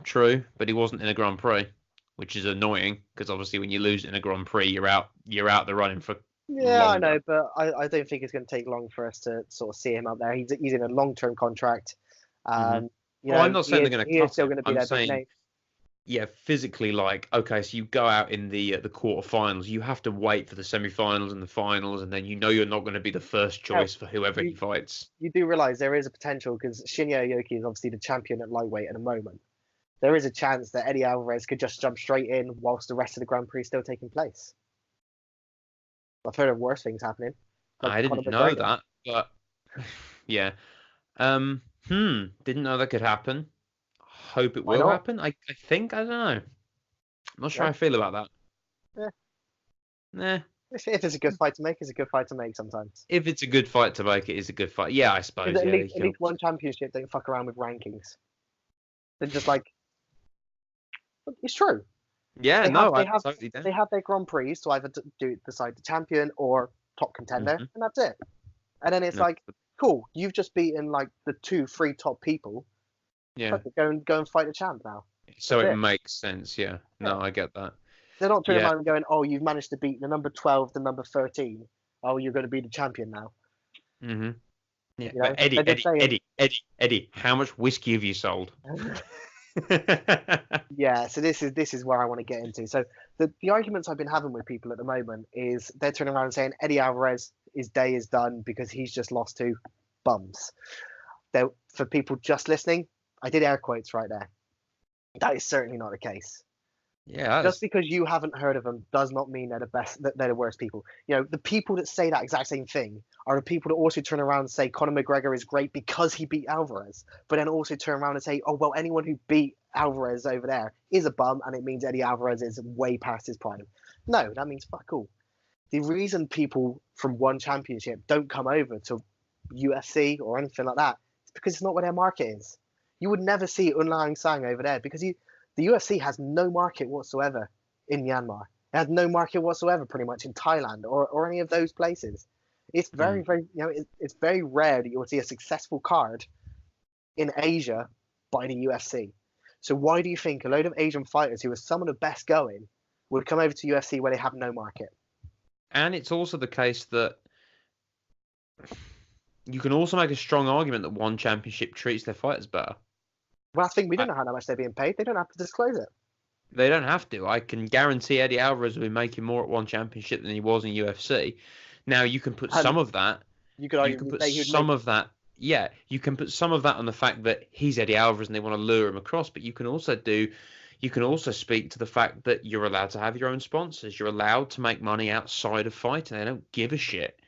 true. But he wasn't in a Grand Prix, which is annoying because obviously when you lose in a Grand Prix, you're out the running for. Yeah, longer. I know, but I don't think it's going to take long for us to sort of see him up there. He's in a long-term contract. I'm not saying they're going to cut him. He's still going to be their big name. Yeah, physically, okay, so you go out in the quarterfinals, you have to wait for the semi-finals and the finals, and then you're not going to be the first choice for whoever he fights. You do realise there is a potential because Shinya Aoki is obviously the champion at lightweight at the moment. There is a chance that Eddie Alvarez could just jump straight in whilst the rest of the Grand Prix is still taking place. I've heard of worse things happening. I didn't know that, but yeah. Didn't know that could happen. Hope it will happen. I think, I don't know. I'm not sure how I feel about that. Nah. If it's a good fight to make, it's a good fight to make sometimes. If it's a good fight to make, it is a good fight. Yeah, I suppose. At least ONE Championship don't fuck around with rankings. They're just like, it's true. Yeah, they have their Grand Prix to either decide the champion or top contender, and that's it. And then it's cool, you've just beaten like the 2-3 top people. Yeah. Go and fight the champ now. So it makes sense, yeah. No, I get that. They're not turning around and going, oh, you've managed to beat the number 12, the number 13. Oh, you're going to be the champion now. Mm-hmm. Yeah, but Eddie, how much whiskey have you sold? Yeah, so this is where I want to get into. So the arguments I've been having with people at the moment is they're turning around and saying Eddie Alvarez, his day is done because he's just lost to bums. For people just listening, I did air quotes right there. That is certainly not the case. Yeah. Just because you haven't heard of them does not mean they're the best. That they're the worst people. The people that say that exact same thing are the people that also turn around and say Conor McGregor is great because he beat Alvarez, but then also turn around and say, oh well, anyone who beat Alvarez over there is a bum, and it means Eddie Alvarez is way past his prime. No, that means fuck all. The reason people from ONE Championship don't come over to UFC or anything like that is because it's not where their market is. You would never see Unlang Sang over there because the UFC has no market whatsoever in Myanmar. It has no market whatsoever pretty much in Thailand or any of those places. It's very, very, it's very rare that you'll see a successful card in Asia by the UFC. So why do you think a load of Asian fighters who are some of the best going would come over to UFC where they have no market? And it's also the case that you can also make a strong argument that ONE Championship treats their fighters better. Well, I think we don't know how much they're being paid. They don't have to disclose it. They don't have to. I can guarantee Eddie Alvarez will be making more at ONE Championship than he was in UFC. Now, you can put some of that. You can put some of that. Yeah, you can put some of that on the fact that he's Eddie Alvarez and they want to lure him across. But you can also speak to the fact that you're allowed to have your own sponsors. You're allowed to make money outside of fighting. They don't give a shit,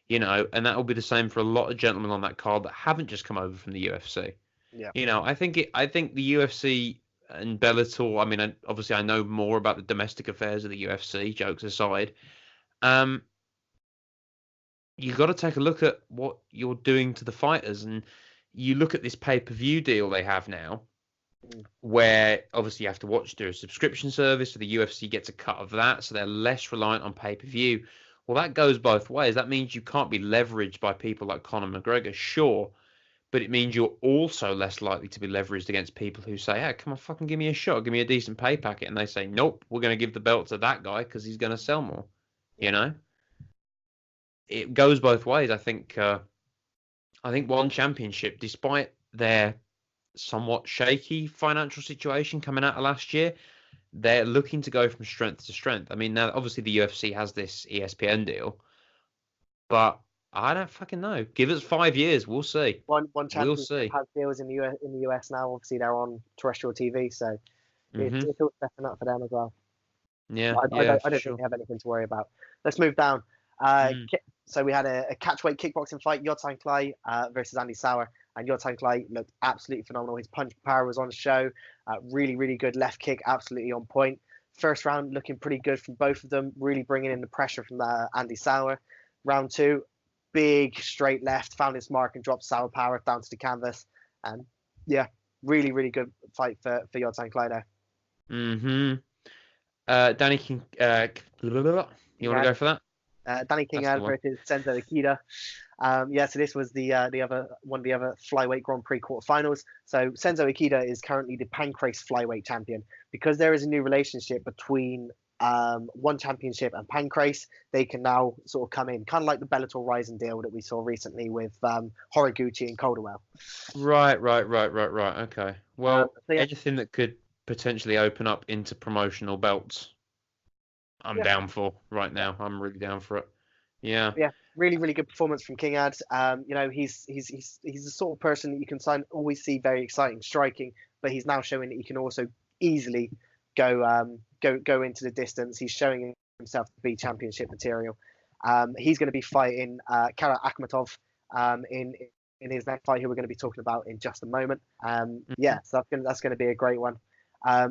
and that will be the same for a lot of gentlemen on that card that haven't just come over from the UFC. Yeah. I think the UFC and Bellator. I mean, obviously, I know more about the domestic affairs of the UFC. Jokes aside, um, you got to take a look at what you're doing to the fighters, and you look at this pay-per-view deal they have now, where obviously you have to watch through a subscription service, so the UFC gets a cut of that, so they're less reliant on pay-per-view. Well, that goes both ways. That means you can't be leveraged by people like Conor McGregor, sure, but it means you're also less likely to be leveraged against people who say, hey, come on, fucking give me a shot, give me a decent pay packet, and they say, nope, we're going to give the belt to that guy because he's going to sell more. You know, it goes both ways. I think ONE Championship, despite their somewhat shaky financial situation coming out of last year, they're looking to go from strength to strength. I mean, now obviously the UFC has this ESPN deal, but I don't fucking know. Give us 5 years, we'll see. One We'll Championship see. has deals in the US now. Obviously, they're on terrestrial TV, so it's all stepping up for them as well. Yeah, So I don't for think sure. they have anything to worry about. Let's move down. So we had a catchweight kickboxing fight, Yotan Clay versus Andy Sauer. And Yotan Clay looked absolutely phenomenal. His punch power was on show. Really, really good left kick, absolutely on point. First round looking pretty good from both of them, really bringing in the pressure from Andy Sauer. Round two, big straight left, found its mark and dropped Sauer power down to the canvas. And yeah, really, really good fight for Yotan Clay there. Danny King, you want to go for that? Danny Kingad versus Senzo Ikeda. So this was the other one of the other flyweight Grand Prix quarterfinals. So Senzo Ikeda is currently the Pancrase flyweight champion. Because there is a new relationship between ONE Championship and Pancrase, they can now sort of come in, kind of like the Bellator Rising deal that we saw recently with Horiguchi and Calderwell. Right. Okay. Well, anything that could potentially open up into promotional belts, I'm down for right now. I'm really down for it. Yeah, really, really good performance from Kingad. He's the sort of person that you can always see very exciting striking, but he's now showing that he can also easily go into the distance. He's showing himself to be championship material. He's going to be fighting Kara Akhmatov in his next fight, who we're going to be talking about in just a moment. So that's going to be a great one. I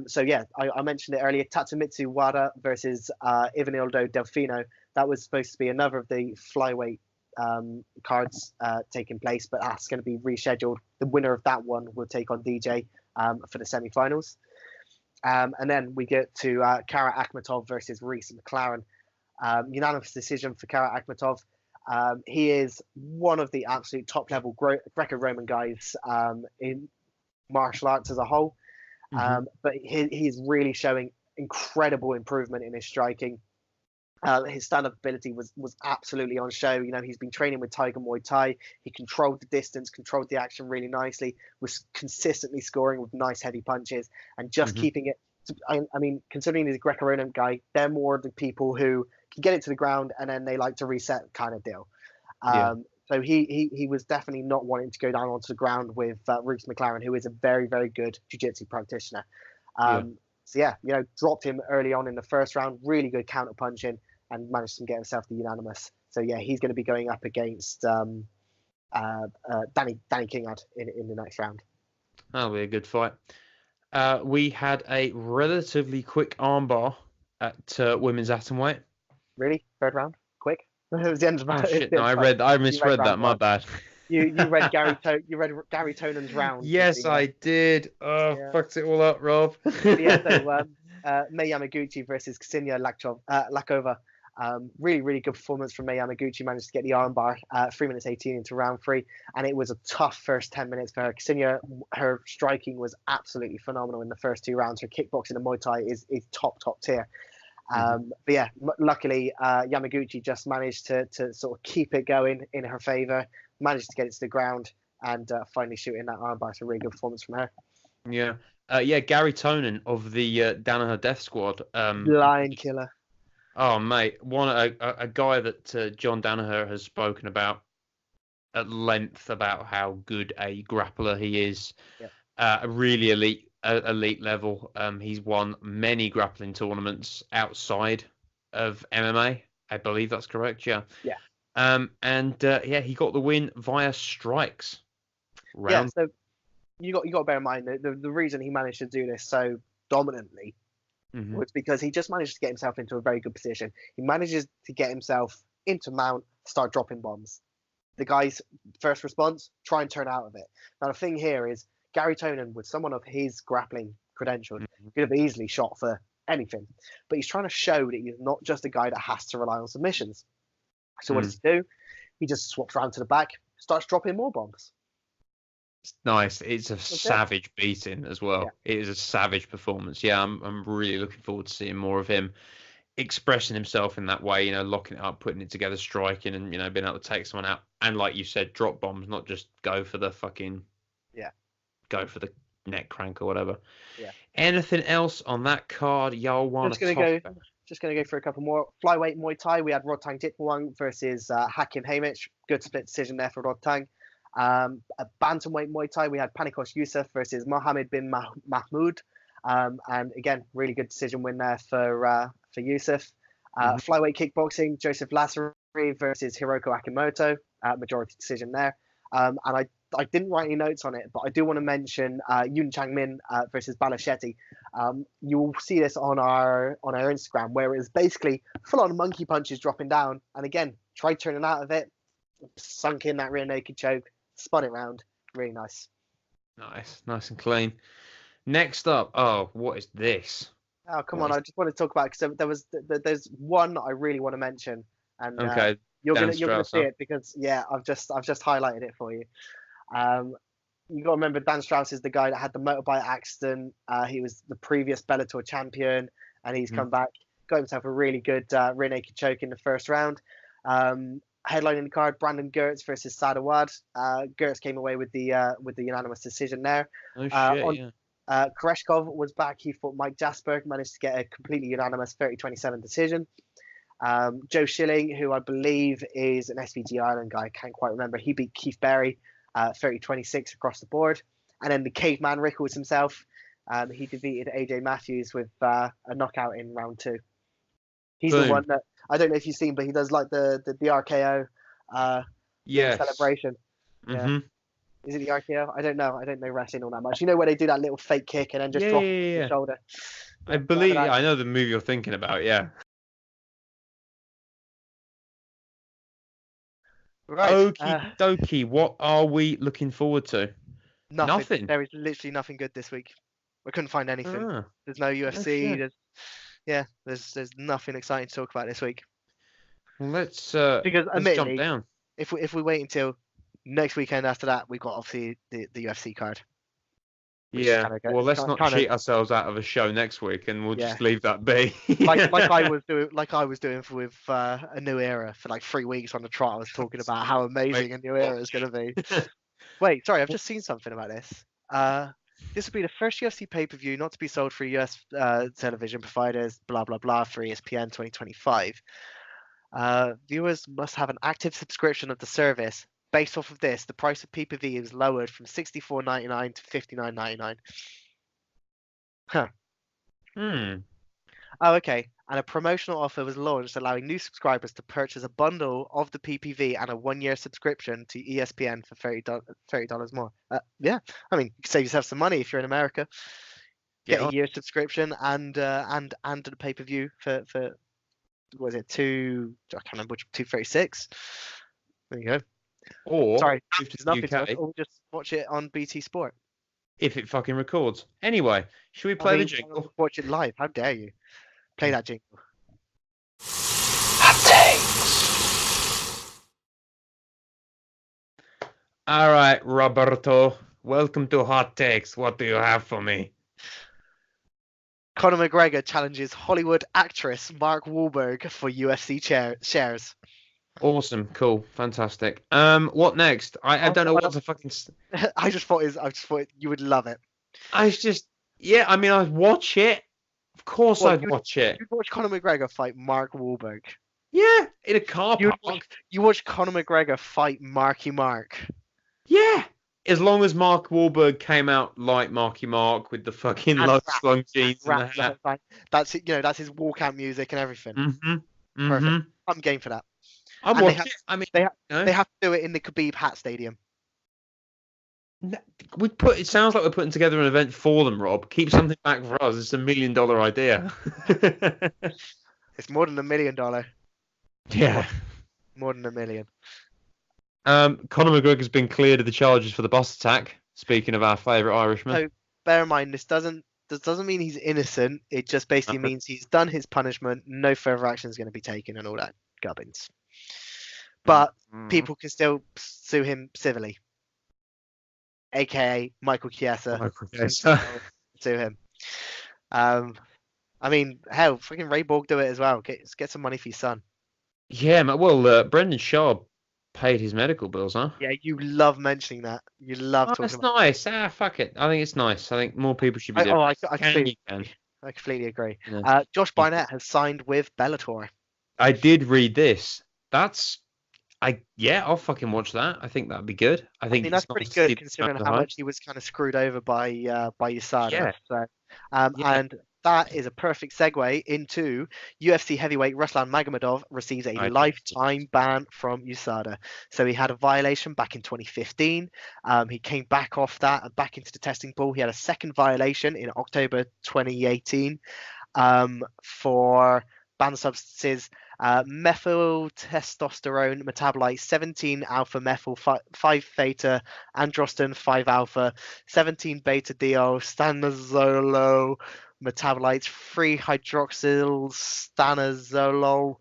mentioned it earlier. Tatsumitsu Wada versus Ivanildo Delfino. That was supposed to be another of the flyweight cards taking place, but that's going to be rescheduled. The winner of that one will take on DJ for the semi-finals. And then we get to Kara Akhmatov versus Reese McLaren. Unanimous decision for Kara Akhmatov. He is one of the absolute top-level Greco-Roman guys in martial arts as a whole. But he's really showing incredible improvement in his striking. His stand-up ability was absolutely on show. He's been training with Tiger Muay Thai. He controlled the distance, controlled the action really nicely, was consistently scoring with nice heavy punches and just keeping it. I mean, considering he's a Greco-Roman guy, they're more the people who can get it to the ground and then they like to reset kind of deal. So he was definitely not wanting to go down onto the ground with Reese McLaren, who is a very, very good jiu-jitsu practitioner. Dropped him early on in the first round, really good counter punching, and managed to get himself the unanimous. So he's going to be going up against Danny Kingad in the next round. That'll be a good fight. We had a relatively quick armbar at women's atomweight. Really? Third round? Quick? It was the end of my. Oh shit! No, I misread that. My bad. You read Gary Tonon's round. Yes, I did. Fucked it all up, Rob. May Yamaguchi versus Ksenia Lakova. Really, really good performance from May Yamaguchi. Managed to get the armbar 3 minutes 18 into round 3, and it was a tough first 10 minutes for her. Ksenia, her striking was absolutely phenomenal in the first 2 rounds. Her kickboxing and Muay Thai is top tier. Luckily Yamaguchi just managed to sort of keep it going in her favor, managed to get it to the ground, and finally shooting that armbar. It's a really good performance from her. Gary Tonon of the Danaher Death Squad, Lion killer. Oh mate, a guy that John Danaher has spoken about at length about how good a grappler he is. A really elite level. He's won many grappling tournaments outside of MMA. I believe that's correct. Yeah. He got the win via strikes. you got to bear in mind that the reason he managed to do this so dominantly was because he just managed to get himself into a very good position. He manages to get himself into mount, start dropping bombs. The guy's first response, try and turn out of it. Now the thing here is Gary Tonin, with someone of his grappling credentials, could have easily shot for anything, but he's trying to show that he's not just a guy that has to rely on submissions. So what does he do? He just swaps around to the back, starts dropping more bombs. Nice. It's a savage beating as well. Yeah. It is a savage performance. Yeah, I'm really looking forward to seeing more of him expressing himself in that way, locking it up, putting it together, striking, and being able to take someone out. And like you said, drop bombs, not just go for the fucking go for the neck crank or whatever. Yeah. Anything else on that card y'all want to talk about? Just going to go for a couple more. Flyweight Muay Thai, we had Rodtang Ditwang versus Hakim Hamic. Good split decision there for Rodtang. A bantamweight Muay Thai, we had Panikos Youssef versus Mohammed bin Mahmoud. And again, really good decision win there for Youssef. Flyweight kickboxing, Joseph Lassery versus Hiroko Akimoto. Majority decision there. And I didn't write any notes on it, but I do want to mention Yoon Chang-min versus Balachetti. You will see this on our Instagram, where it was basically full-on monkey punches dropping down. And again, tried turning out of it, sunk in that rear naked choke, spun it round. Really nice. Nice and clean. Next up, what is this? Oh, come on! I just want to talk about it because there's one that I really want to mention, and okay, you're gonna see it because I've just highlighted it for you. You got to remember Dan Strauss is the guy that had the motorbike accident. He was the previous Bellator champion, and he's come back, got himself a really good rear naked choke in the first round. Headlining the card, Brandon Gertz versus Sadawad. Gertz came away with the unanimous decision there. Koreshkov was back. He fought Mike Jasper, managed to get a completely unanimous 30-27 decision. Joe Schilling, who I believe is an SVG Ireland guy, I can't quite remember. He beat Keith Berry 30-26 across the board. And then the caveman Rickles himself, he defeated AJ Matthews with a knockout in round 2. He's the one that, I don't know if you've seen, but he does like the RKO celebration. Yeah. Is it the RKO? I don't know. I don't know wrestling all that much. You know where they do that little fake kick and then just drop the shoulder? I believe I know the movie you're thinking about, yeah. Right. Okie dokie. What are we looking forward to? Nothing. There is literally nothing good this week. We couldn't find anything. There's no UFC. There's nothing exciting to talk about this week. Well, let's jump down. If we wait until next weekend after that, we've got obviously the UFC card. Yeah. Well, let's not cheat ourselves out of a show next week, and we'll just leave that be. like I was doing with a new era for like 3 weeks on the trot. I was talking about how amazing a new era is going to be. Wait, sorry, I've just seen something about this. This will be the first UFC pay-per-view not to be sold through US television providers, blah, blah, blah, for ESPN 2025. Viewers must have an active subscription of the service. Based off of this, the price of pay-per-view is lowered from $64.99 to $59.99. Huh. Oh, okay. And a promotional offer was launched allowing new subscribers to purchase a bundle of the PPV and a 1-year subscription to ESPN for $30 more. Yeah, I mean, you can save yourself some money if you're in America. Get a year subscription and the pay-per-view for what was it, I can't remember which, $236. There you go. Or sorry, nothing to us, or just watch it on BT Sport. If it fucking records. Anyway, should we play the jingle? Watch it live. How dare you? Play that jingle. Hot takes. All right, Roberto. Welcome to Hot Takes. What do you have for me? Conor McGregor challenges Hollywood actress Mark Wahlberg for UFC shares. Awesome, cool, fantastic. What next? I don't know what the fucking. I just thought you would love it. I'd watch it. Of course, I'd watch it. You'd watch Conor McGregor fight Mark Wahlberg. Yeah, in a car park. You watch Conor McGregor fight Marky Mark. Yeah, as long as Mark Wahlberg came out like Marky Mark with the fucking long jeans and the hat. That's it. That's his walkout music and everything. Perfect. I'm game for that. They have to do it in the Khabib Hat Stadium. It sounds like we're putting together an event for them, Rob. Keep something back for us. It's $1 million idea. It's more than $1 million. Yeah. More than $1 million. Conor McGregor's been cleared of the charges for the bus attack. Speaking of our favourite Irishman. So bear in mind, this doesn't mean he's innocent. It just basically means he's done his punishment. No further action is going to be taken and all that gubbins. But people can still sue him civilly, aka Michael Chiesa. Sue him. I mean, hell, freaking Ray Borg do it as well. Get some money for your son. Yeah, well, Brendan Schaub paid his medical bills, huh? Yeah, you love mentioning that. You love talking that's about. Nice. Fuck it. I think it's nice. I think more people should be doing. I completely agree. Yeah. Josh Barnett has signed with Bellator. I did read this. I'll fucking watch that. I think that'd be good. I mean, that's pretty good considering how much he was kind of screwed over by USADA. Yeah. So, and that is a perfect segue into UFC heavyweight Ruslan Magomedov receives a lifetime ban from USADA. So he had a violation back in 2015. He came back off that and back into the testing pool. He had a second violation in October 2018 for banned substances, methyl testosterone metabolite 17 alpha methyl 5 theta androsten 5 alpha 17 beta diol stanozolol metabolites 3 hydroxyl stanozolol.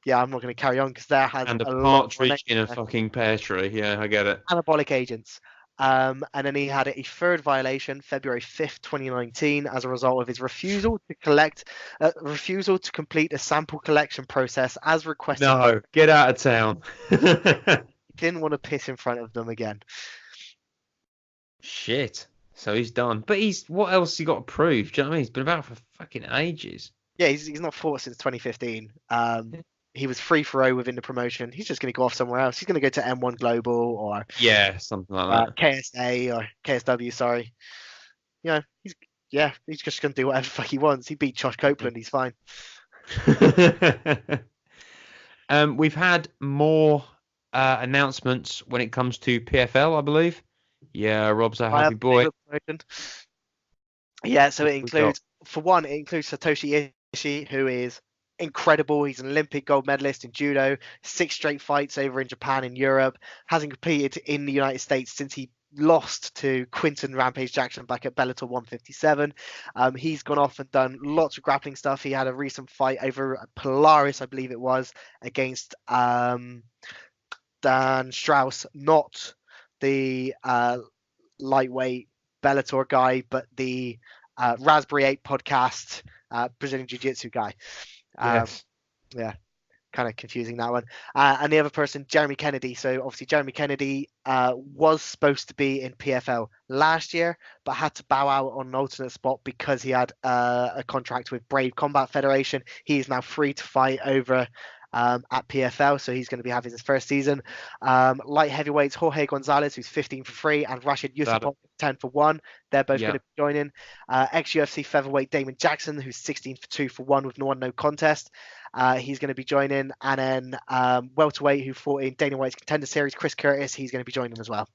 Yeah, I'm not going to carry on because there has a partridge in a fucking pear tree. Yeah, I get it. Anabolic agents. And then he had a third violation, February 5th, 2019, as a result of his refusal to complete a sample collection process as requested. No, get out of town. He didn't want to piss in front of them again. Shit. So he's done. But what else has he got to prove? Do you know what I mean? He's been about for fucking ages. Yeah, he's not fought since 2015. He was free for within the promotion. He's just going to go off somewhere else. He's going to go to M1 Global or something like that. KSA or KSW. Sorry. You know, he's just going to do whatever the fuck he wants. He beat Josh Copeland. He's fine. We've had more announcements when it comes to PFL, I believe. Yeah, Rob's a happy boy. Yeah, so it includes Satoshi Ishii, who is incredible. He's an Olympic gold medalist in judo, 6 straight fights over in Japan and Europe, hasn't competed in the United States since he lost to Quinton Rampage Jackson back at Bellator 157. He's gone off and done lots of grappling stuff. He had a recent fight over Polaris, I believe it was, against Dan Strauss, not the lightweight Bellator guy, but the Raspberry 8 podcast Brazilian Jiu-Jitsu guy. Yes. Yeah, kind of confusing that one. And the other person, Jeremy Kennedy. So obviously Jeremy Kennedy was supposed to be in PFL last year, but had to bow out on an alternate spot because he had a contract with Brave Combat Federation. He is now free to fight over at PFL, so he's going to be having his first season. Light heavyweights, Jorge Gonzalez, who's 15 for 3, and Rashid Yusupov, 10 for 1. They're both going to be joining. Ex-UFC featherweight Damon Jackson, who's 16 for 2 for 1 with no contest. He's going to be joining. And then welterweight, who fought in Dana White's Contender Series, Chris Curtis, he's going to be joining as well.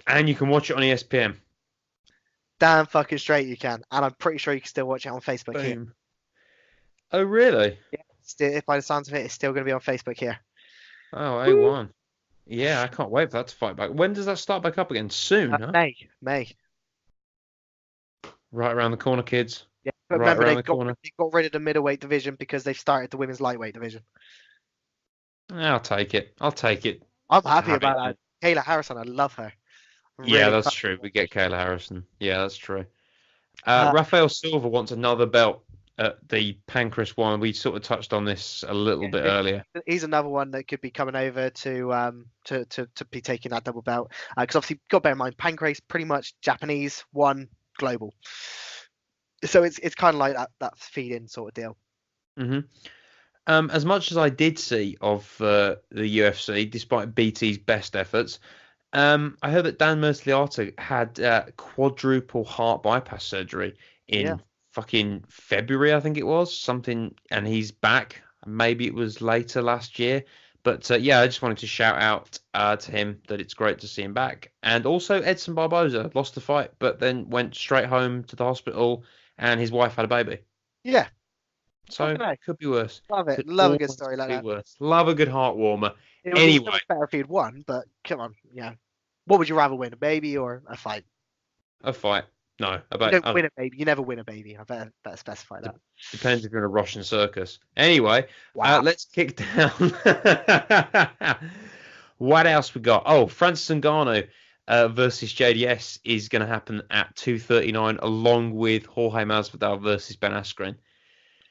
And you can watch it on ESPN. Damn fucking straight you can. And I'm pretty sure you can still watch it on Facebook here. Oh, really? Yeah, by the sounds of it, it's still going to be on Facebook here. Oh, A1. Yeah, I can't wait for that to fight back. When does that start back up again? Soon, huh? May. Right around the corner, kids. Yeah, but right remember, they got rid of the middleweight division because they've started the women's lightweight division. I'll take it. I'm happy about that. Kayla Harrison, I love her. Yeah, that's true. We get Kayla Harrison. Yeah, that's true. Rafael Silva wants another belt at the Pancras one. We sort of touched on this a little bit earlier. He's another one that could be coming over to be taking that double belt. Because obviously, got to bear in mind, Pancras pretty much Japanese, one global. So it's kind of like that feed-in sort of deal. Mm-hmm. As much as I did see of the UFC, despite BT's best efforts, I heard that Dan Mercigliata had quadruple heart bypass surgery in fucking February, I think it was, something, and he's back. Maybe it was later last year, But yeah, I just wanted to shout out to him that it's great to see him back. And also Edson Barboza lost the fight, but then went straight home to the hospital, and his wife had a baby. Yeah, So could be worse. love it. Could Love a good always story like be that. worse. Love a good heart warmer. It would be so Anyway, much better if he'd won, but come on, yeah. What would you rather win, a baby or a fight? a fight. No, You about don't win a baby. You never win a baby. I better specify that. depends if you're in a Russian circus. Anyway, Wow. let's kick down. What else we got? Oh, Francis Ngannou versus JDS is going to happen at 2:39, along with Jorge Masvidal versus Ben Askren.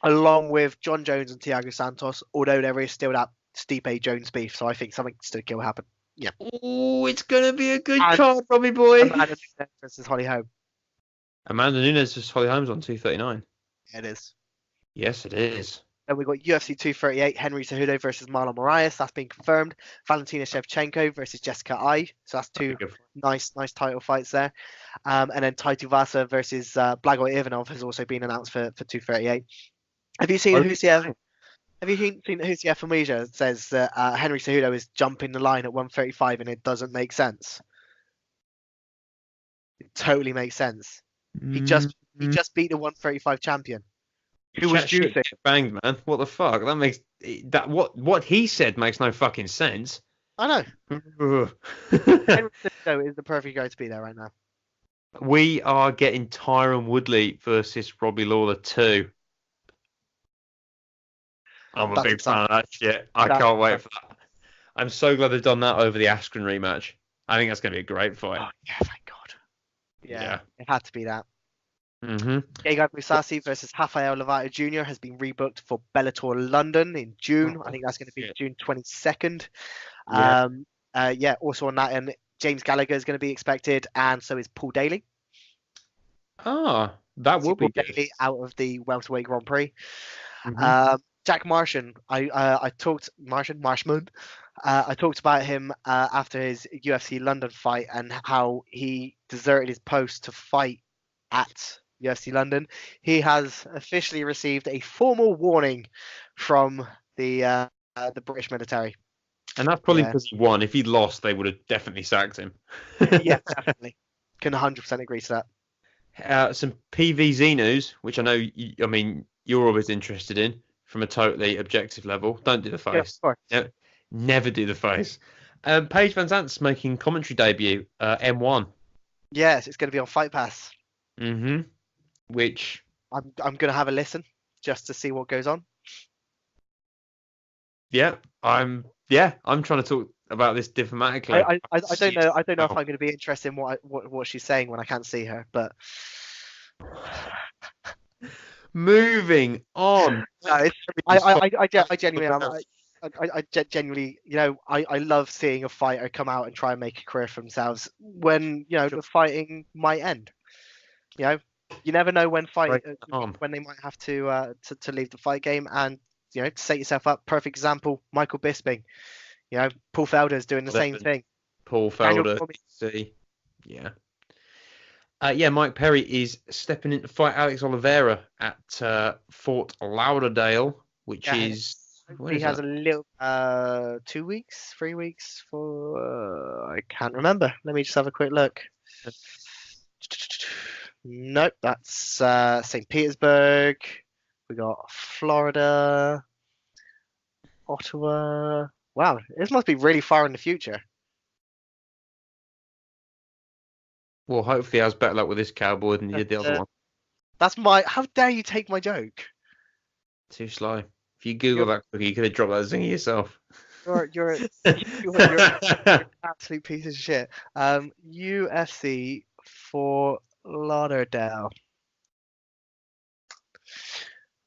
Along with John Jones and Thiago Santos, although there is still that Stipe Jones beef, so I think something still will happen. Yeah. Oh, it's going to be a good card, Robbie boy. Amanda Nunes versus Holly Holm. Amanda Nunes versus Holly Holmes on 2:39. It is. Yes, it is. Then we've got UFC 238, Henry Cejudo versus Marlon Moraes. That's been confirmed. Valentina Shevchenko versus Jessica Ai. So that's two nice title fights there. And then Tai Tuivasa versus Blagoy Ivanov has also been announced for 238. Have you seen Husiev? Have you seen Husiev from Asia says that Henry Cejudo is jumping the line at 135 and it doesn't make sense? It totally makes sense. He just beat the 135 champion. Who was juicing? Banged, man. What the fuck? That makes that what he said makes no fucking sense. I know. Henry Cejudo is the perfect guy to be there right now. We are getting Tyron Woodley versus Robbie Lawler 2. I'm a big fan of that shit. I can't wait for that. I'm so glad they've done that over the Askren rematch. I think that's going to be a great fight. Oh, yeah, thank God. Yeah, it had to be that. Mm-hmm. Gegard Mousasi versus Rafael Lovato Jr. has been rebooked for Bellator London in June. I think that's going to be June 22nd. Yeah. Also on that end, James Gallagher is going to be expected, and so is Paul Daly. Ah, that will be good. Daly out of the welterweight Grand Prix. Mm-hmm. Jack Marshman, I talked about him after his UFC London fight and how he deserted his post to fight at UFC London. He has officially received a formal warning from the British military. And that's probably because he won. If he'd lost, they would have definitely sacked him. Yeah, definitely. Can 100% agree to that. Some PVZ news, which I know, you're always interested in from a totally objective level. Don't do the face. Yeah, of course. Never do the face. Paige Van Zandt's making commentary debut, M1. Yes, it's going to be on Fight Pass. Mm-hmm. Which I'm going to have a listen just to see what goes on. Yeah, I'm trying to talk about this diplomatically. I don't know. I don't know if I'm going to be interested in what she's saying when I can't see her. But moving on. No, I genuinely, I love seeing a fighter come out and try and make a career for themselves when the fighting might end. You never know when they might have to leave the fight game, and to set yourself up. Perfect example, Michael Bisping. Paul Felder's doing the same thing. Paul Felder. See, Mike Perry is stepping in to fight Alex Oliveira at Fort Lauderdale, which is. He has a little 2 weeks, 3 weeks for. I can't remember. Let me just have a quick look. Nope, that's St. Petersburg. We got Florida, Ottawa. Wow, this must be really far in the future. Well, hopefully he has better luck with this cowboy than he did the other one. That's my. How dare you take my joke? Too slow. If you Google that quickly, you could have dropped that zingy yourself. You're an absolute piece of shit. UFC for Lauderdale.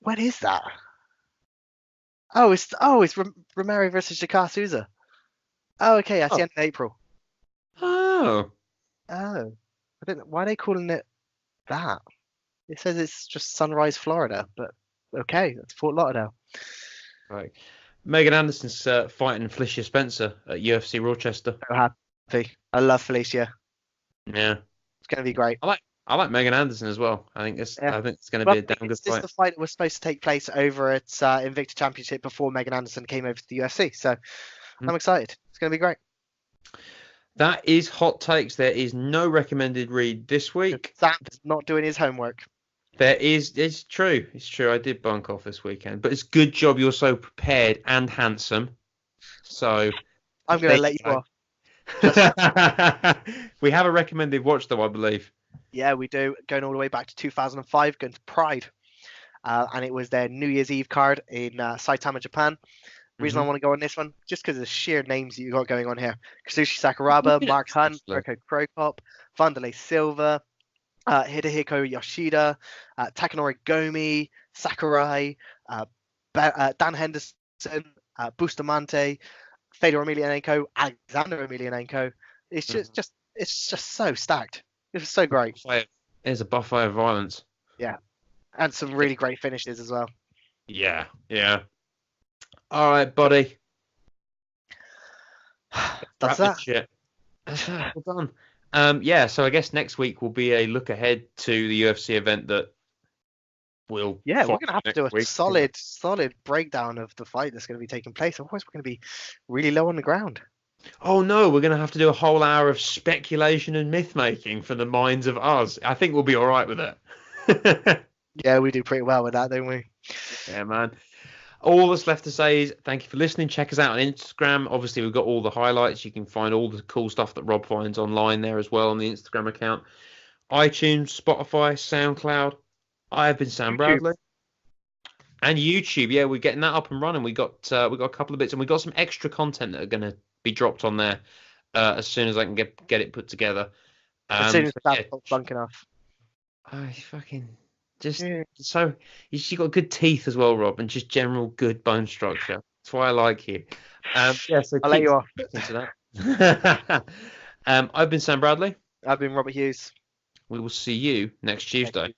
When is that? Oh, it's Romero versus Jakar Souza. Oh, okay, that's the end of April. Oh. I don't know. Why are they calling it that? It says it's just Sunrise, Florida, but okay, that's Fort Lauderdale. Right. Megan Anderson's fighting Felicia Spencer at UFC Rochester. So happy. I love Felicia. Yeah. It's going to be great. I I like Megan Anderson as well. I think it's Yeah. going to Well, be a damn good it's just fight. the fight that was supposed to take place over at Invicta Championship before Megan Anderson came over to the UFC. So I'm excited. It's going to be great. That is hot takes. There is no recommended read this week. Sam's not doing his homework. There is. It's true. It's true. I did bunk off this weekend, but it's good job you're so prepared and handsome. So I'm going to let you off. We have a recommended watch though, I believe. Yeah, we do. Going all the way back to 2005, going to Pride. And it was their New Year's Eve card in Saitama, Japan. Reason I want to go on this one, just because of the sheer names that you got going on here. Kazushi Sakuraba, Mark Hunt, Mirko Krokop, Vanderlei Silva, Hidehiko Yoshida, Takanori Gomi, Sakurai, Dan Henderson, Bustamante, Fedor Emelianenko, Alexander Emelianenko. It's just so stacked. It's so great. There's a buffet of violence. Yeah. And some really great finishes as well. Yeah, yeah. All right, buddy. That's that. Shit. That's that. Well done. Yeah, so I guess next week will be a look ahead to the UFC event that will. Yeah, we're gonna have to do a week. solid breakdown of the fight that's gonna be taking place. Otherwise, we're gonna be really low on the ground. Oh no, we're gonna have to do a whole hour of speculation and myth making for the minds of us. I think we'll be all right with it. Yeah, we do pretty well with that, don't we? Yeah, man. All that's left to say is thank you for listening. Check us out on Instagram. Obviously, we've got all the highlights. You can find all the cool stuff that Rob finds online there as well on the Instagram account. iTunes, Spotify, SoundCloud. I have been Sam Bradley. And YouTube. Yeah, we're getting that up and running. We got a couple of bits, and we got some extra content that are going to be dropped on there as soon as I can get it put together. As soon as that's bunk enough. I fucking... So you got good teeth as well, Rob, and just general good bone structure. That's why I like you. Yeah, so I'll let you off. Into that. I've been Sam Bradley. I've been Robert Hughes. We will see you next Tuesday.